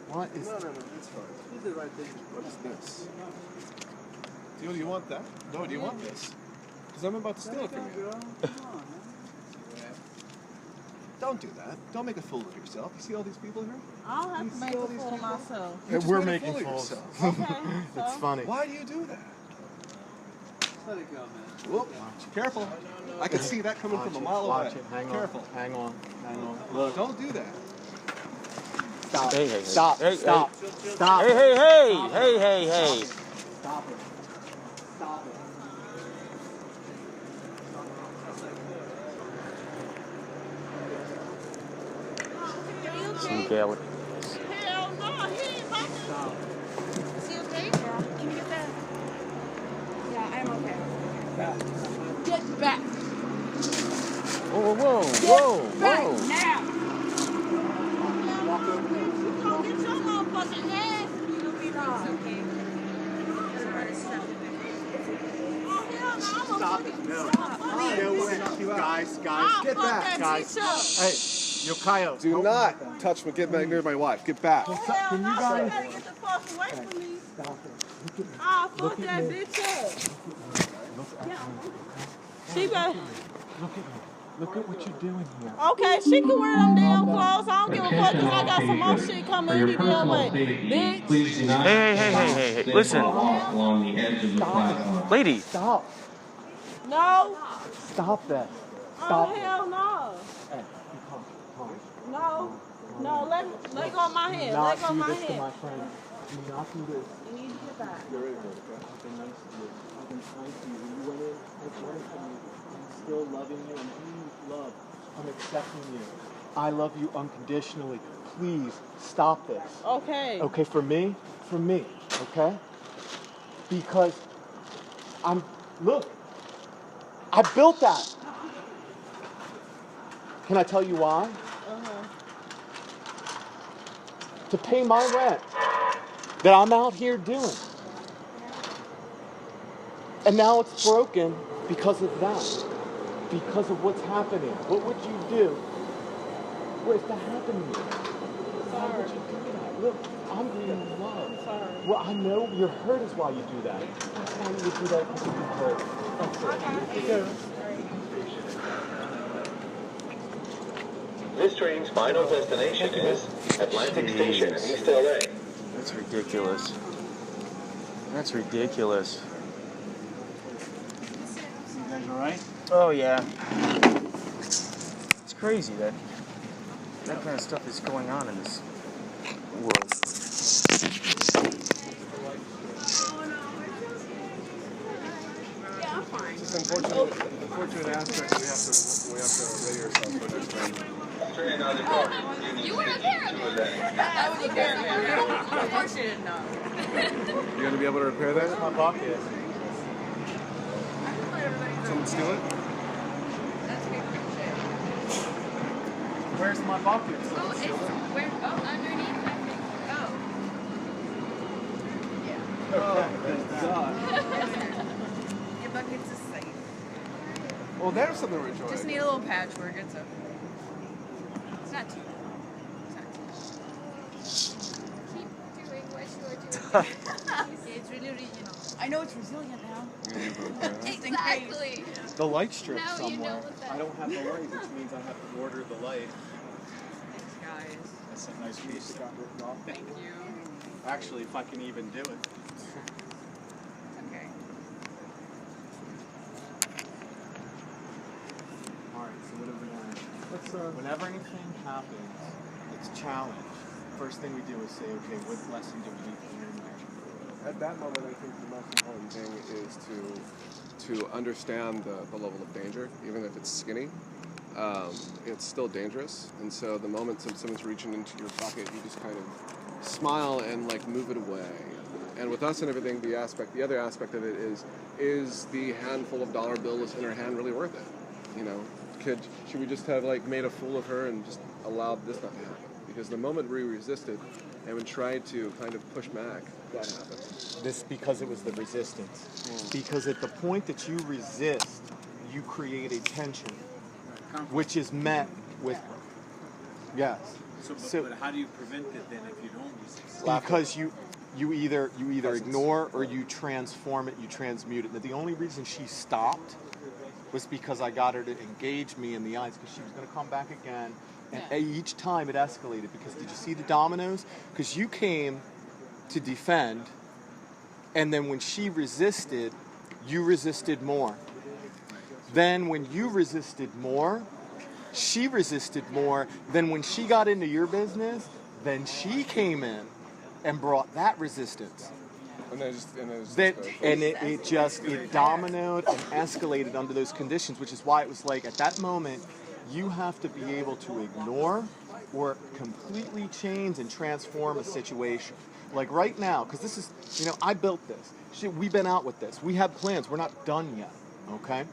What is? No, it's fine. You did the right thing. What is this? Do you want that? No, do you want this? Because I'm about to steal it from you. Girl. Come on, man. Don't do that. Don't make a fool of yourself. You see all these people here? I don't have to make a fool of myself. You just We're made a making fool of fools. yourself. Okay. It's funny. Why do you do that? Let it go, man. Whoop. Careful. I can see that coming from a mile away. Watch it. Hang Careful. on. Hang on. Hang on. Look. Don't do that. Stop. Hey, hey, hey. Stop. Hey, Stop. Stop. Hey, hey, hey, hey, hey, hey. Stop it. Stop it. Some gal. Hell no, he ain't about to. Is he okay? Can you get that? Yeah, I'm okay. Get back. Whoa, whoa, Get whoa, back whoa. now. You gonna get your motherfucking ass beat up in here. Oh, hell no, I'm Stop gonna it. No. fucking Guys, I'll get fuck back, that guys. bitch up. Hey, Yokayo. Do not touch me. Get back near my wife. Get back. Oh, hell Can you no, guys- you better get the fuck away from me. Stop it. I'll fuck that bitch up. She better. Look at what you're doing here. Okay, she can wear them damn clothes. I don't give a fuck because I got some more shit coming any damn way. Bitch. Please do not Hey, hey, hey, hey, hey, listen. walk along the edge of the platform. Lady. Stop. No. Stop that. Oh, Stop it. hell no. Hey, come. No. No, let go of my hand. Do not Let go of do my this to hand. my friend. Do not do this. You need to get back. I've been nice to you. I've been kind to you. You went in, I wanted from you. I'm still loving you. I'm giving you love. I'm accepting you. I love you unconditionally. Please stop this. Okay. Okay, for me, okay? Because look, I built that. Can I tell you why? To pay my rent that I'm out here doing. And now it's broken because of that. Because of what's happening. What would you do? What if that happened to you? Why would you do that? Look, I'm being loved. Well, I know you're hurt is why you do that. That's why you would do that because you're hurt. That's it. Okay. This train's final destination is Atlantic Station in East LA. That's ridiculous. That's ridiculous. You guys alright? Oh yeah. It's crazy that that kind of stuff is going on in this world. It's just unfortunate aspect we have to ready ourselves for next time. Turning on the car. You were a caravan. That was a caravan. Of course you didn't know. You gonna be able to repair that? My pocket. Someone steal it? That's a good shit. Where's my pocket? Oh, it's where? Oh, underneath, I think. Your buckets is safe. Well, there's something we're enjoying. Just need a little patchwork. It's okay. It's not too bad. Keep doing what you're doing. It's really original. I know it's resilient now. Exactly. The light strip Now you know somewhere. what that I don't have the light, which means I have to order the light. Thanks, guys. That's a nice piece that got ripped off. Thank you. Actually, if I can even do it. Okay. Alright, so what are we going to whenever anything happens, it's a challenge. First thing we do is say, okay, what lesson do we need to learn there? At that moment, I think the most important thing is to understand the level of danger, even if it's skinny. It's still dangerous, and so the moment someone's reaching into your pocket, you just kind of smile and like move it away. And with us and everything, the other aspect of it is the handful of dollar bills in her hand really worth it? You know, should we just have like made a fool of her and just allowed this not to happen? Because the moment we resisted and we tried to kind of push back, that happened. This because it was the resistance. Because at the point that you resist, you create a tension, which is met with, yes. But how do you prevent it then if you don't resist? Because you either ignore or you transform it, you transmute it. And the only reason she stopped was because I got her to engage me in the eyes, because she was going to come back again. And each time it escalated. Because did you see the dominoes? Because you came to defend, and then when she resisted, you resisted more. Then when you resisted more, she resisted more. Then when she got into your business, then she came in and brought that resistance. And it dominoed and escalated under those conditions, which is why it was like at that moment you have to be able to ignore or completely change and transform a situation. Like right now, because this is, I built this. We've been out with this. We have plans. We're not done yet, okay?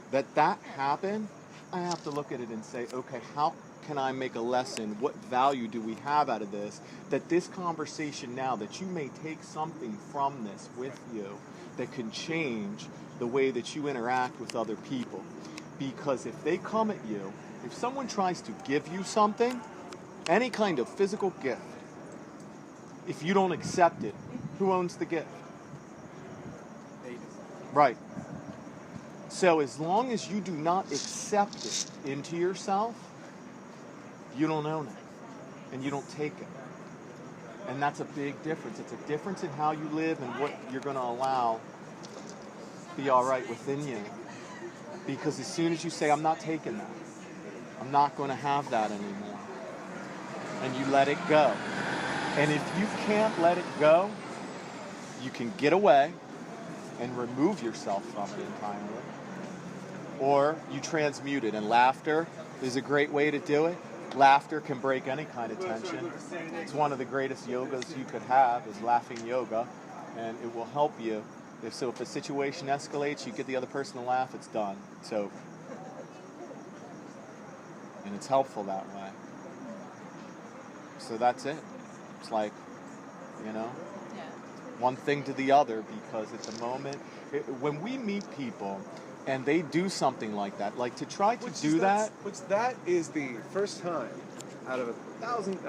That happened, I have to look at it and say, okay, how can I make a lesson? What value do we have out of this? That this conversation now, that you may take something from this with you that can change the way that you interact with other people. Because if they come at you, if someone tries to give you something, any kind of physical gift, if you don't accept it, who owns the gift? Right. So as long as you do not accept it into yourself, you don't own it, and you don't take it. And that's a big difference. It's a difference in how you live and what you're going to allow be all right within you. Because as soon as you say, I'm not taking that, I'm not going to have that anymore, and you let it go. And if you can't let it go, you can get away and remove yourself from it entirely. Or you transmute it, and laughter is a great way to do it. Laughter can break any kind of tension. It's one of the greatest yogas you could have, is laughing yoga, and it will help you. If a situation escalates, you get the other person to laugh, it's done. It's over. And it's helpful that way. So that's it. It's like, one thing to the other, because at the moment, when we meet people and they do something like that, like to try to do that. That is the first time out of thousands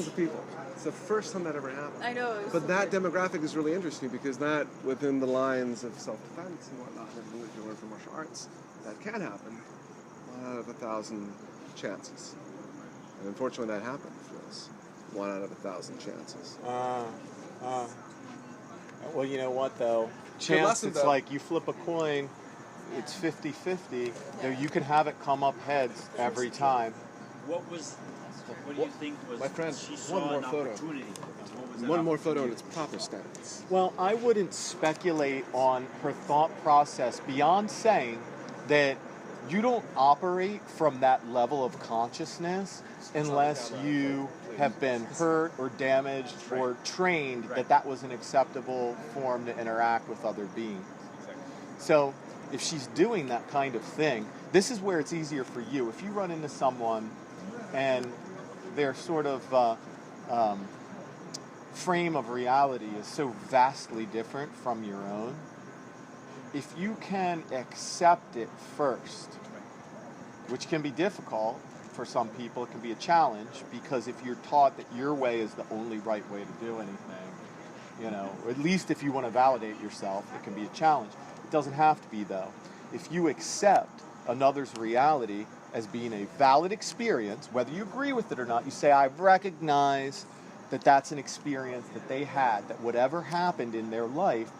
of people. It's the first time that ever happened. I know. But that demographic is really interesting, because that, within the lines of self-defense and whatnot, and everything that you learn from martial arts, that can happen out of 1,000 chances. And unfortunately, that happened for us. 1 out of 1,000 chances. Well, you know what, though? Chance, lesson, it's though. like you flip a coin, it's 50-50. Though you can have it come up heads every time. What do you think was My friend, she one saw more an photo. opportunity? What was that One more photo in opportunity? its proper stance. Well, I wouldn't speculate on her thought process beyond saying that you don't operate from that level of consciousness unless you have been hurt or damaged or trained that that was an acceptable form to interact with other beings. So if she's doing that kind of thing, this is where it's easier for you. If you run into someone and their sort of frame of reality is so vastly different from your own, if you can accept it first, which can be difficult for some people, it can be a challenge, because if you're taught that your way is the only right way to do anything, or at least if you want to validate yourself, it can be a challenge. It doesn't have to be, though. If you accept another's reality as being a valid experience, whether you agree with it or not, you say, I recognize that that's an experience that they had, that whatever happened in their life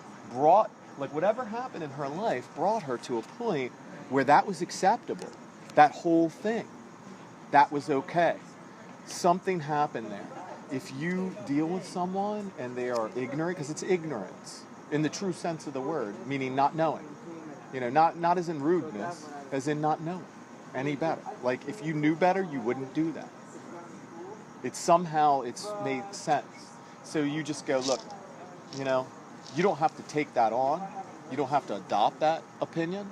whatever happened in her life brought her to a point where that was acceptable. That whole thing, that was okay. Something happened there. If you deal with someone and they are ignorant, because it's ignorance in the true sense of the word, meaning not knowing, not as in rudeness, as in not knowing any better. Like if you knew better, you wouldn't do that. It's made sense. So you just go, look, you don't have to take that on. You don't have to adopt that opinion.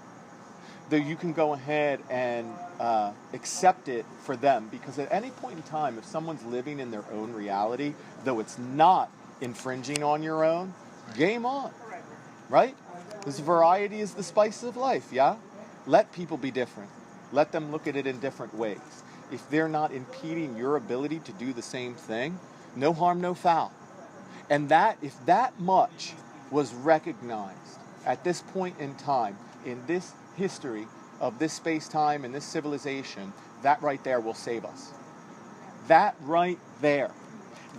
Though you can go ahead and accept it for them, because at any point in time, if someone's living in their own reality, though it's not infringing on your own, game on, right? This variety is the spice of life, yeah? Let people be different. Let them look at it in different ways. If they're not impeding your ability to do the same thing, no harm, no foul. And if that much was recognized at this point in time, in this history of this space-time and this civilization, that right there will save us. That right there,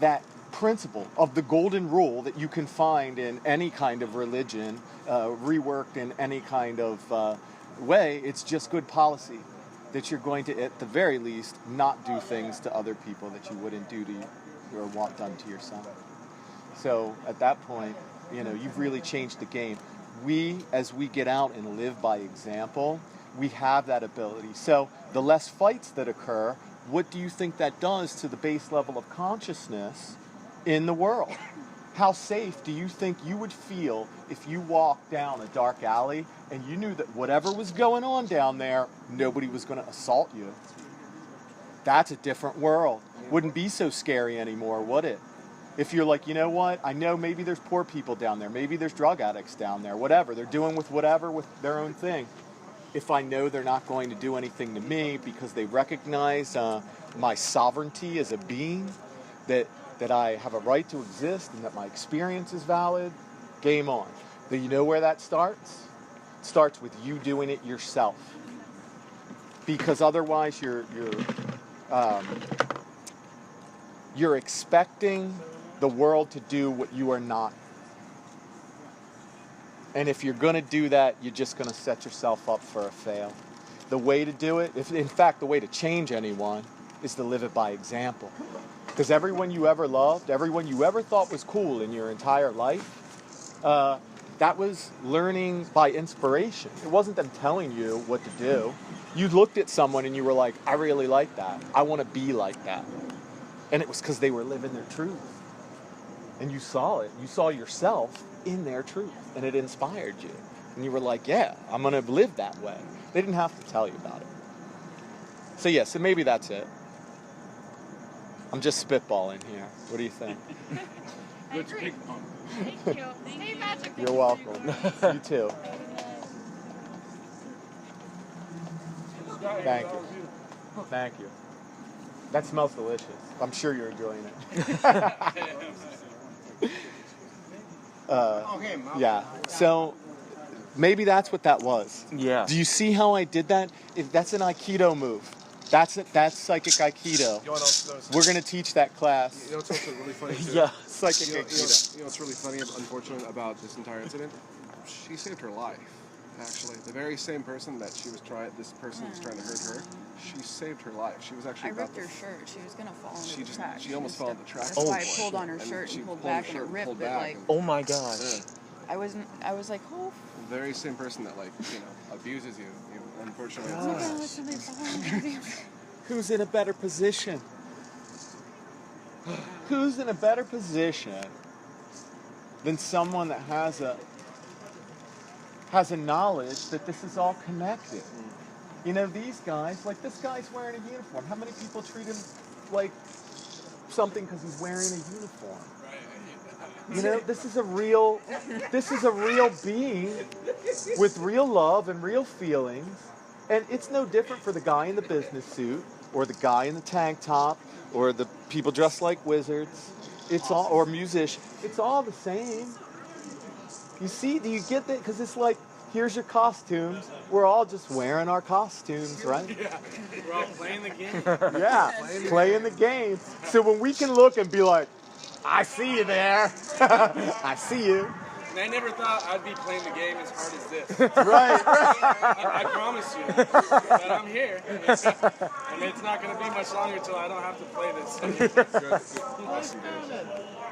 that principle of the golden rule that you can find in any kind of religion, reworked in any kind of way, it's just good policy that you're going to, at the very least, not do things to other people that you wouldn't do to you or want done to yourself. So at that point, you've really changed the game. As we get out and live by example, we have that ability. So the less fights that occur, what do you think that does to the base level of consciousness in the world? How safe do you think you would feel if you walked down a dark alley and you knew that whatever was going on down there, nobody was going to assault you? That's a different world. Wouldn't be so scary anymore, would it? If you're like, you know what, I know maybe there's poor people down there, maybe there's drug addicts down there, whatever, they're doing with their own thing. If I know they're not going to do anything to me because they recognize my sovereignty as a being, that I have a right to exist and that my experience is valid, game on. Do you know where that starts? It starts with you doing it yourself. Because otherwise you're expecting the world to do what you are not. And if you're going to do that, you're just going to set yourself up for a fail. The way to do it, in fact, the way to change anyone is to live it by example. Because everyone you ever loved, everyone you ever thought was cool in your entire life, that was learning by inspiration. It wasn't them telling you what to do. You looked at someone and you were like, I really like that. I want to be like that. And it was because they were living their truth. And you saw it. You saw yourself in their truth. And it inspired you. And you were like, yeah, I'm going to live that way. They didn't have to tell you about it. So maybe that's it. I'm just spitballing here. What do you think? I agree. Thank you. Hey, Patrick. You're welcome. You too. Thank you. Thank you. That smells delicious. I'm sure you're enjoying it. Yeah. So maybe that's what that was. Yeah. Do you see how I did that? That's an Aikido move. That's it. That's psychic aikido. You know what else knows? We're gonna teach that class. You know what's also really funny? Too? Yeah. Psychic You know aikido. what's really funny, unfortunate about this entire incident? She saved her life. Actually, the very same person that she was trying, this person was trying to hurt her, she saved her life. She was actually I about ripped to. her shirt. She was gonna fall into She the track. she almost fell into the track. That's why I pulled on her shirt she and pulled pulled her back, and shirt it and ripped. pulled But back like, and- Oh my gosh. Yeah. I was like, oh. The very same person that abuses you. Unfortunately, Oh my God, let somebody fall on me. Who's in a better position? Who's in a better position than someone that has a knowledge that this is all connected? You know, these guys, like this guy's wearing a uniform. How many people treat him like something because he's wearing a uniform? You know, this is a real being with real love and real feelings. And it's no different for the guy in the business suit or the guy in the tank top or the people dressed like wizards. It's all, or musicians. It's all the same. You see, do you get that? Because it's like, here's your costumes. We're all just wearing our costumes, right? Yeah. We're all playing the game. Yeah, playing the game. So when we can look and be like, I see you there. I see you. And I never thought I'd be playing the game as hard as this. Right. I promise you that I'm here. And it's not going to be much longer until I don't have to play this.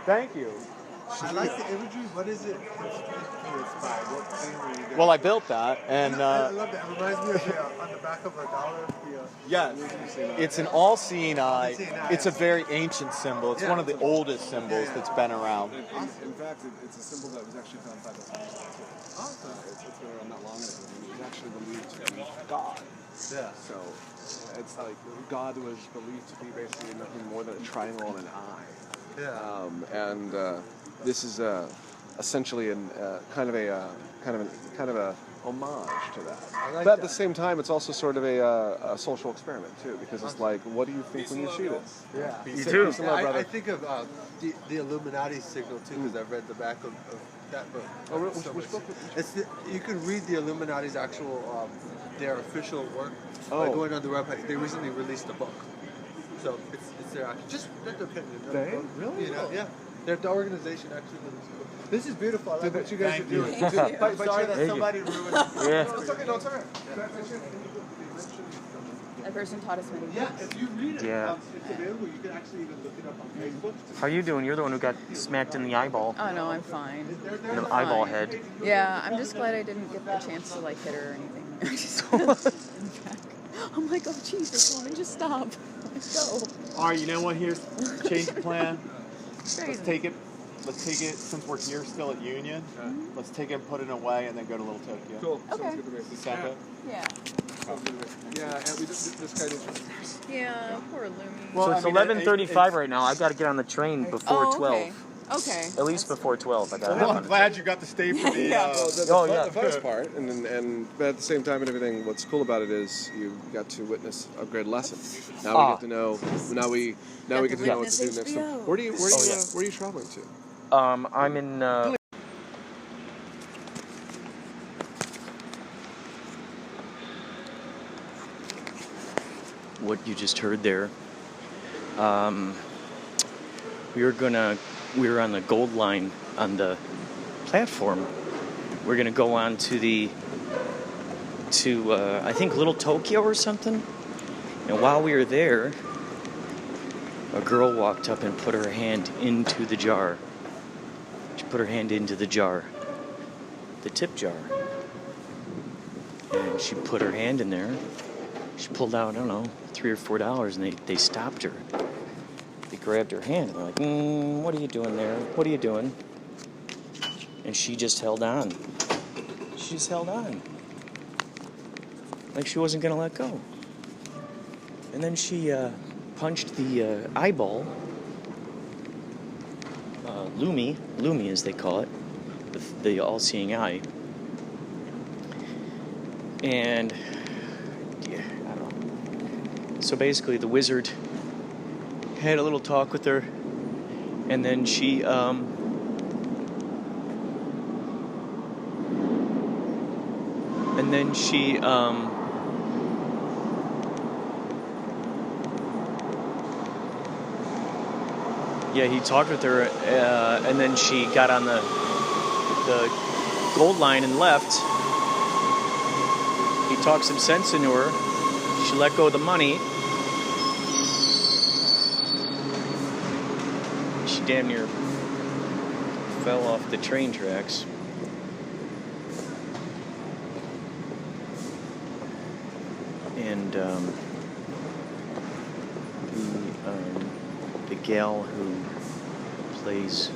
Thank you. I like the imagery. What is it inspired? What thing were you doing? Well, I built that, and I love that. It reminds me of on the back of a dollar. yes, it's an all-seeing eye. It's a very ancient symbol. It's one of the oldest symbols that's been around. In fact, it's a symbol that was actually found 5,000 years ago. Awesome. It's been around not long ago. It was actually believed to be God. Yeah. So it's like God was believed to be basically nothing more than a triangle and an eye. Yeah. This is essentially kind of a homage to that. like But at that. the same time, it's also sort of a social experiment too, because it's like, what do you think when you see this? Yeah. You too. Peace and love, brother. I think of the Illuminati signal too, because I've read the back of that book. Oh, really? Which book? It's you can read the Illuminati's actual their official work by Oh. going on the website. They recently released a book, so it's their actual. Just let the opinion. They? Really? You know, yeah. The organization actually released a book. This is beautiful. I like what you guys Thank are doing. you. Thank you. Sorry that somebody ruined it. Yeah. No, it's okay. No, it's all right. That person taught us many Yeah, things. if you read it, Yeah. it's available. You can actually even look it up on Facebook. How you doing? You're the one who got smacked in the eyeball. Oh no, I'm fine. In the eyeball head. Yeah, I'm just glad I didn't get the chance to like hit her or anything. I just I'm like, oh Jesus, woman, just stop. Let's go. All right, you know what? Here's change the plan. Crazy. Let's take it since we're here still at Union. Let's take it and put it away, and then go to Little Tokyo. Cool. Okay. Sounds good to me. Send it. Yeah. Sounds good to me. Yeah, and this guy didn't. Yeah, poor Lumie. Well, So I it's mean, 11:35 right now. I got to get on the train before oh, 12. okay. Okay. At least before 12. I got to Well, get I'm on the glad you got to stay for the. Yeah. The fun's part, but at the same time and everything, what's cool about it is you got to witness a great lesson. Now we get to know. Now we get to know what to do next time. HBO. Where are you traveling to? I'm in. What you just heard there. We were on the gold line on the platform. We're gonna go on to I think Little Tokyo or something. And while we were there, a girl walked up and put her hand into the jar. She put her hand into the jar, the tip jar. And she put her hand in there. She pulled out, I don't know, $3 or $4, and they stopped her. They grabbed her hand, and they're like, what are you doing there? What are you doing? And she just held on. She just held on. Like she wasn't going to let go. And then she punched the eyeball, Lumie as they call it, the all-seeing eye. And yeah, I don't know. So basically the wizard had a little talk with her, and then she Yeah, he talked with her, and then she got on the gold line and left. He talked some sense into her. She let go of the money. She damn near fell off the train tracks. And the gal who plays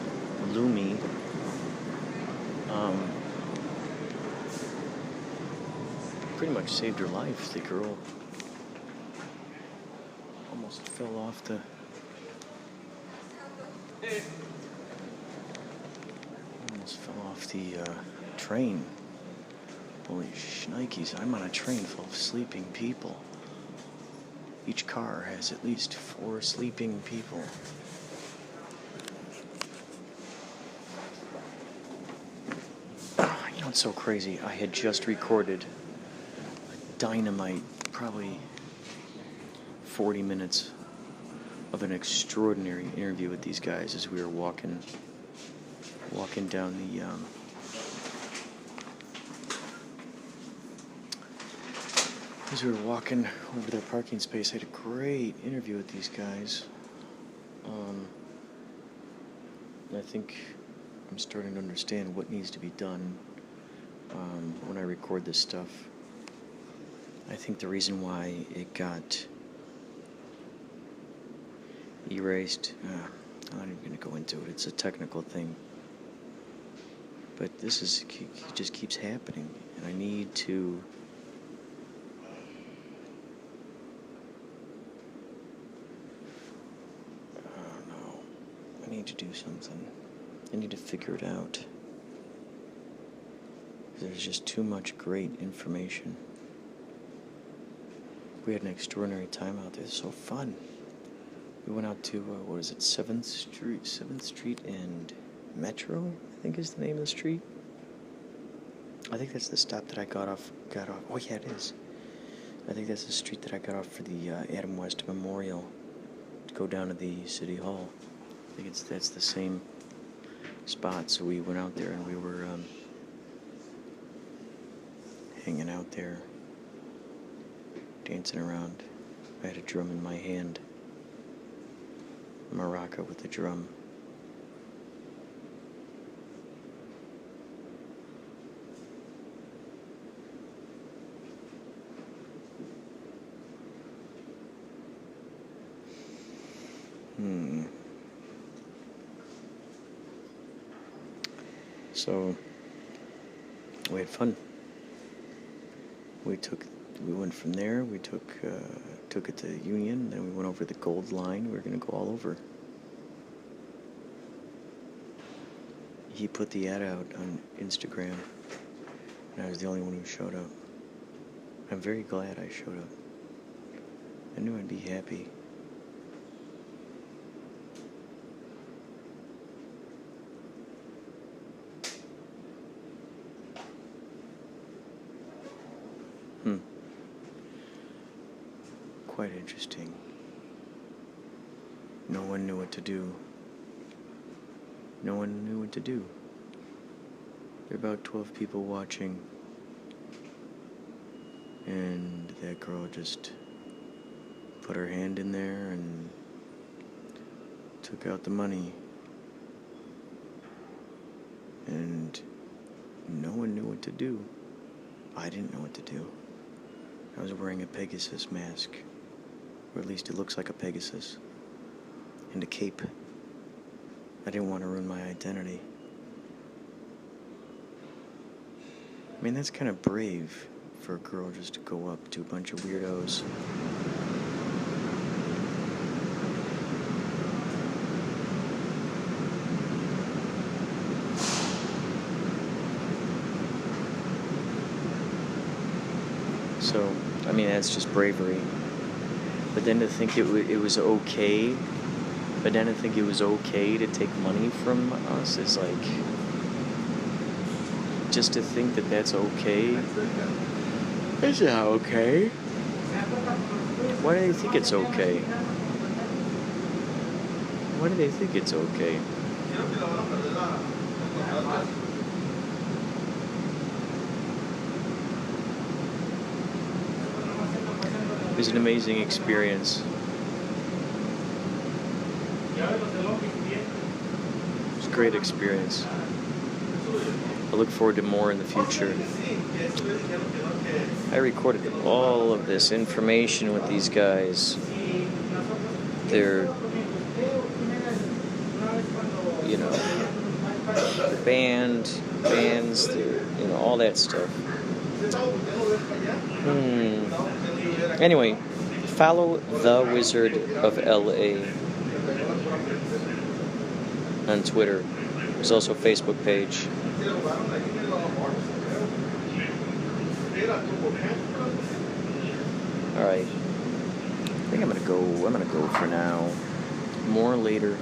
Lumie, pretty much saved her life. The girl almost fell off the train. Holy shnikes, I'm on a train full of sleeping people. Each car has at least 4 sleeping people. You know what's so crazy? I had just recorded a dynamite, probably 40 minutes of an extraordinary interview with these guys as we were walking down the as we were walking over their parking space. I had a great interview with these guys. And I think I'm starting to understand what needs to be done when I record this stuff. I think the reason why it got erased, I'm not even going to go into it. It's a technical thing. But this is, it just keeps happening. And I need to do something. I need to figure it out. There's just too much great information. We had an extraordinary time out there. It's so fun. We went out to, 7th Street and Metro, I think is the name of the street. I think that's the stop that I got off. Oh yeah, it is. I think that's the street that I got off for the Adam West Memorial to go down to the City Hall. I think that's the same spot. So we went out there and we were hanging out there, dancing around. I had a drum in my hand, a maraca with a drum. So we had fun. We went from there. We took it to Union. Then we went over the Gold Line. We were going to go all over. He put the ad out on Instagram, and I was the only one who showed up. I'm very glad I showed up. I knew I'd be happy. Quite interesting. No one knew what to do. No one knew what to do. There were about 12 people watching. And that girl just put her hand in there and took out the money. And no one knew what to do. I didn't know what to do. I was wearing a Pegasus mask. Or at least it looks like a Pegasus. And a cape. I didn't want to ruin my identity. I mean, that's kind of brave for a girl just to go up to a bunch of weirdos. So, I mean, that's just bravery. But then to think it was okay, but then to think it was okay to take money from us is like, just to think that that's okay. It's not okay. Why do they think it's okay? Why Why do they think it's okay? It was an amazing experience. It was a great experience. I look forward to more in the future. I recorded all of this information with these guys. Their, bands, all that stuff. Anyway, follow The Wizard of LA on Twitter. There's also a Facebook page. Alright. I think I'm gonna go for now. More later.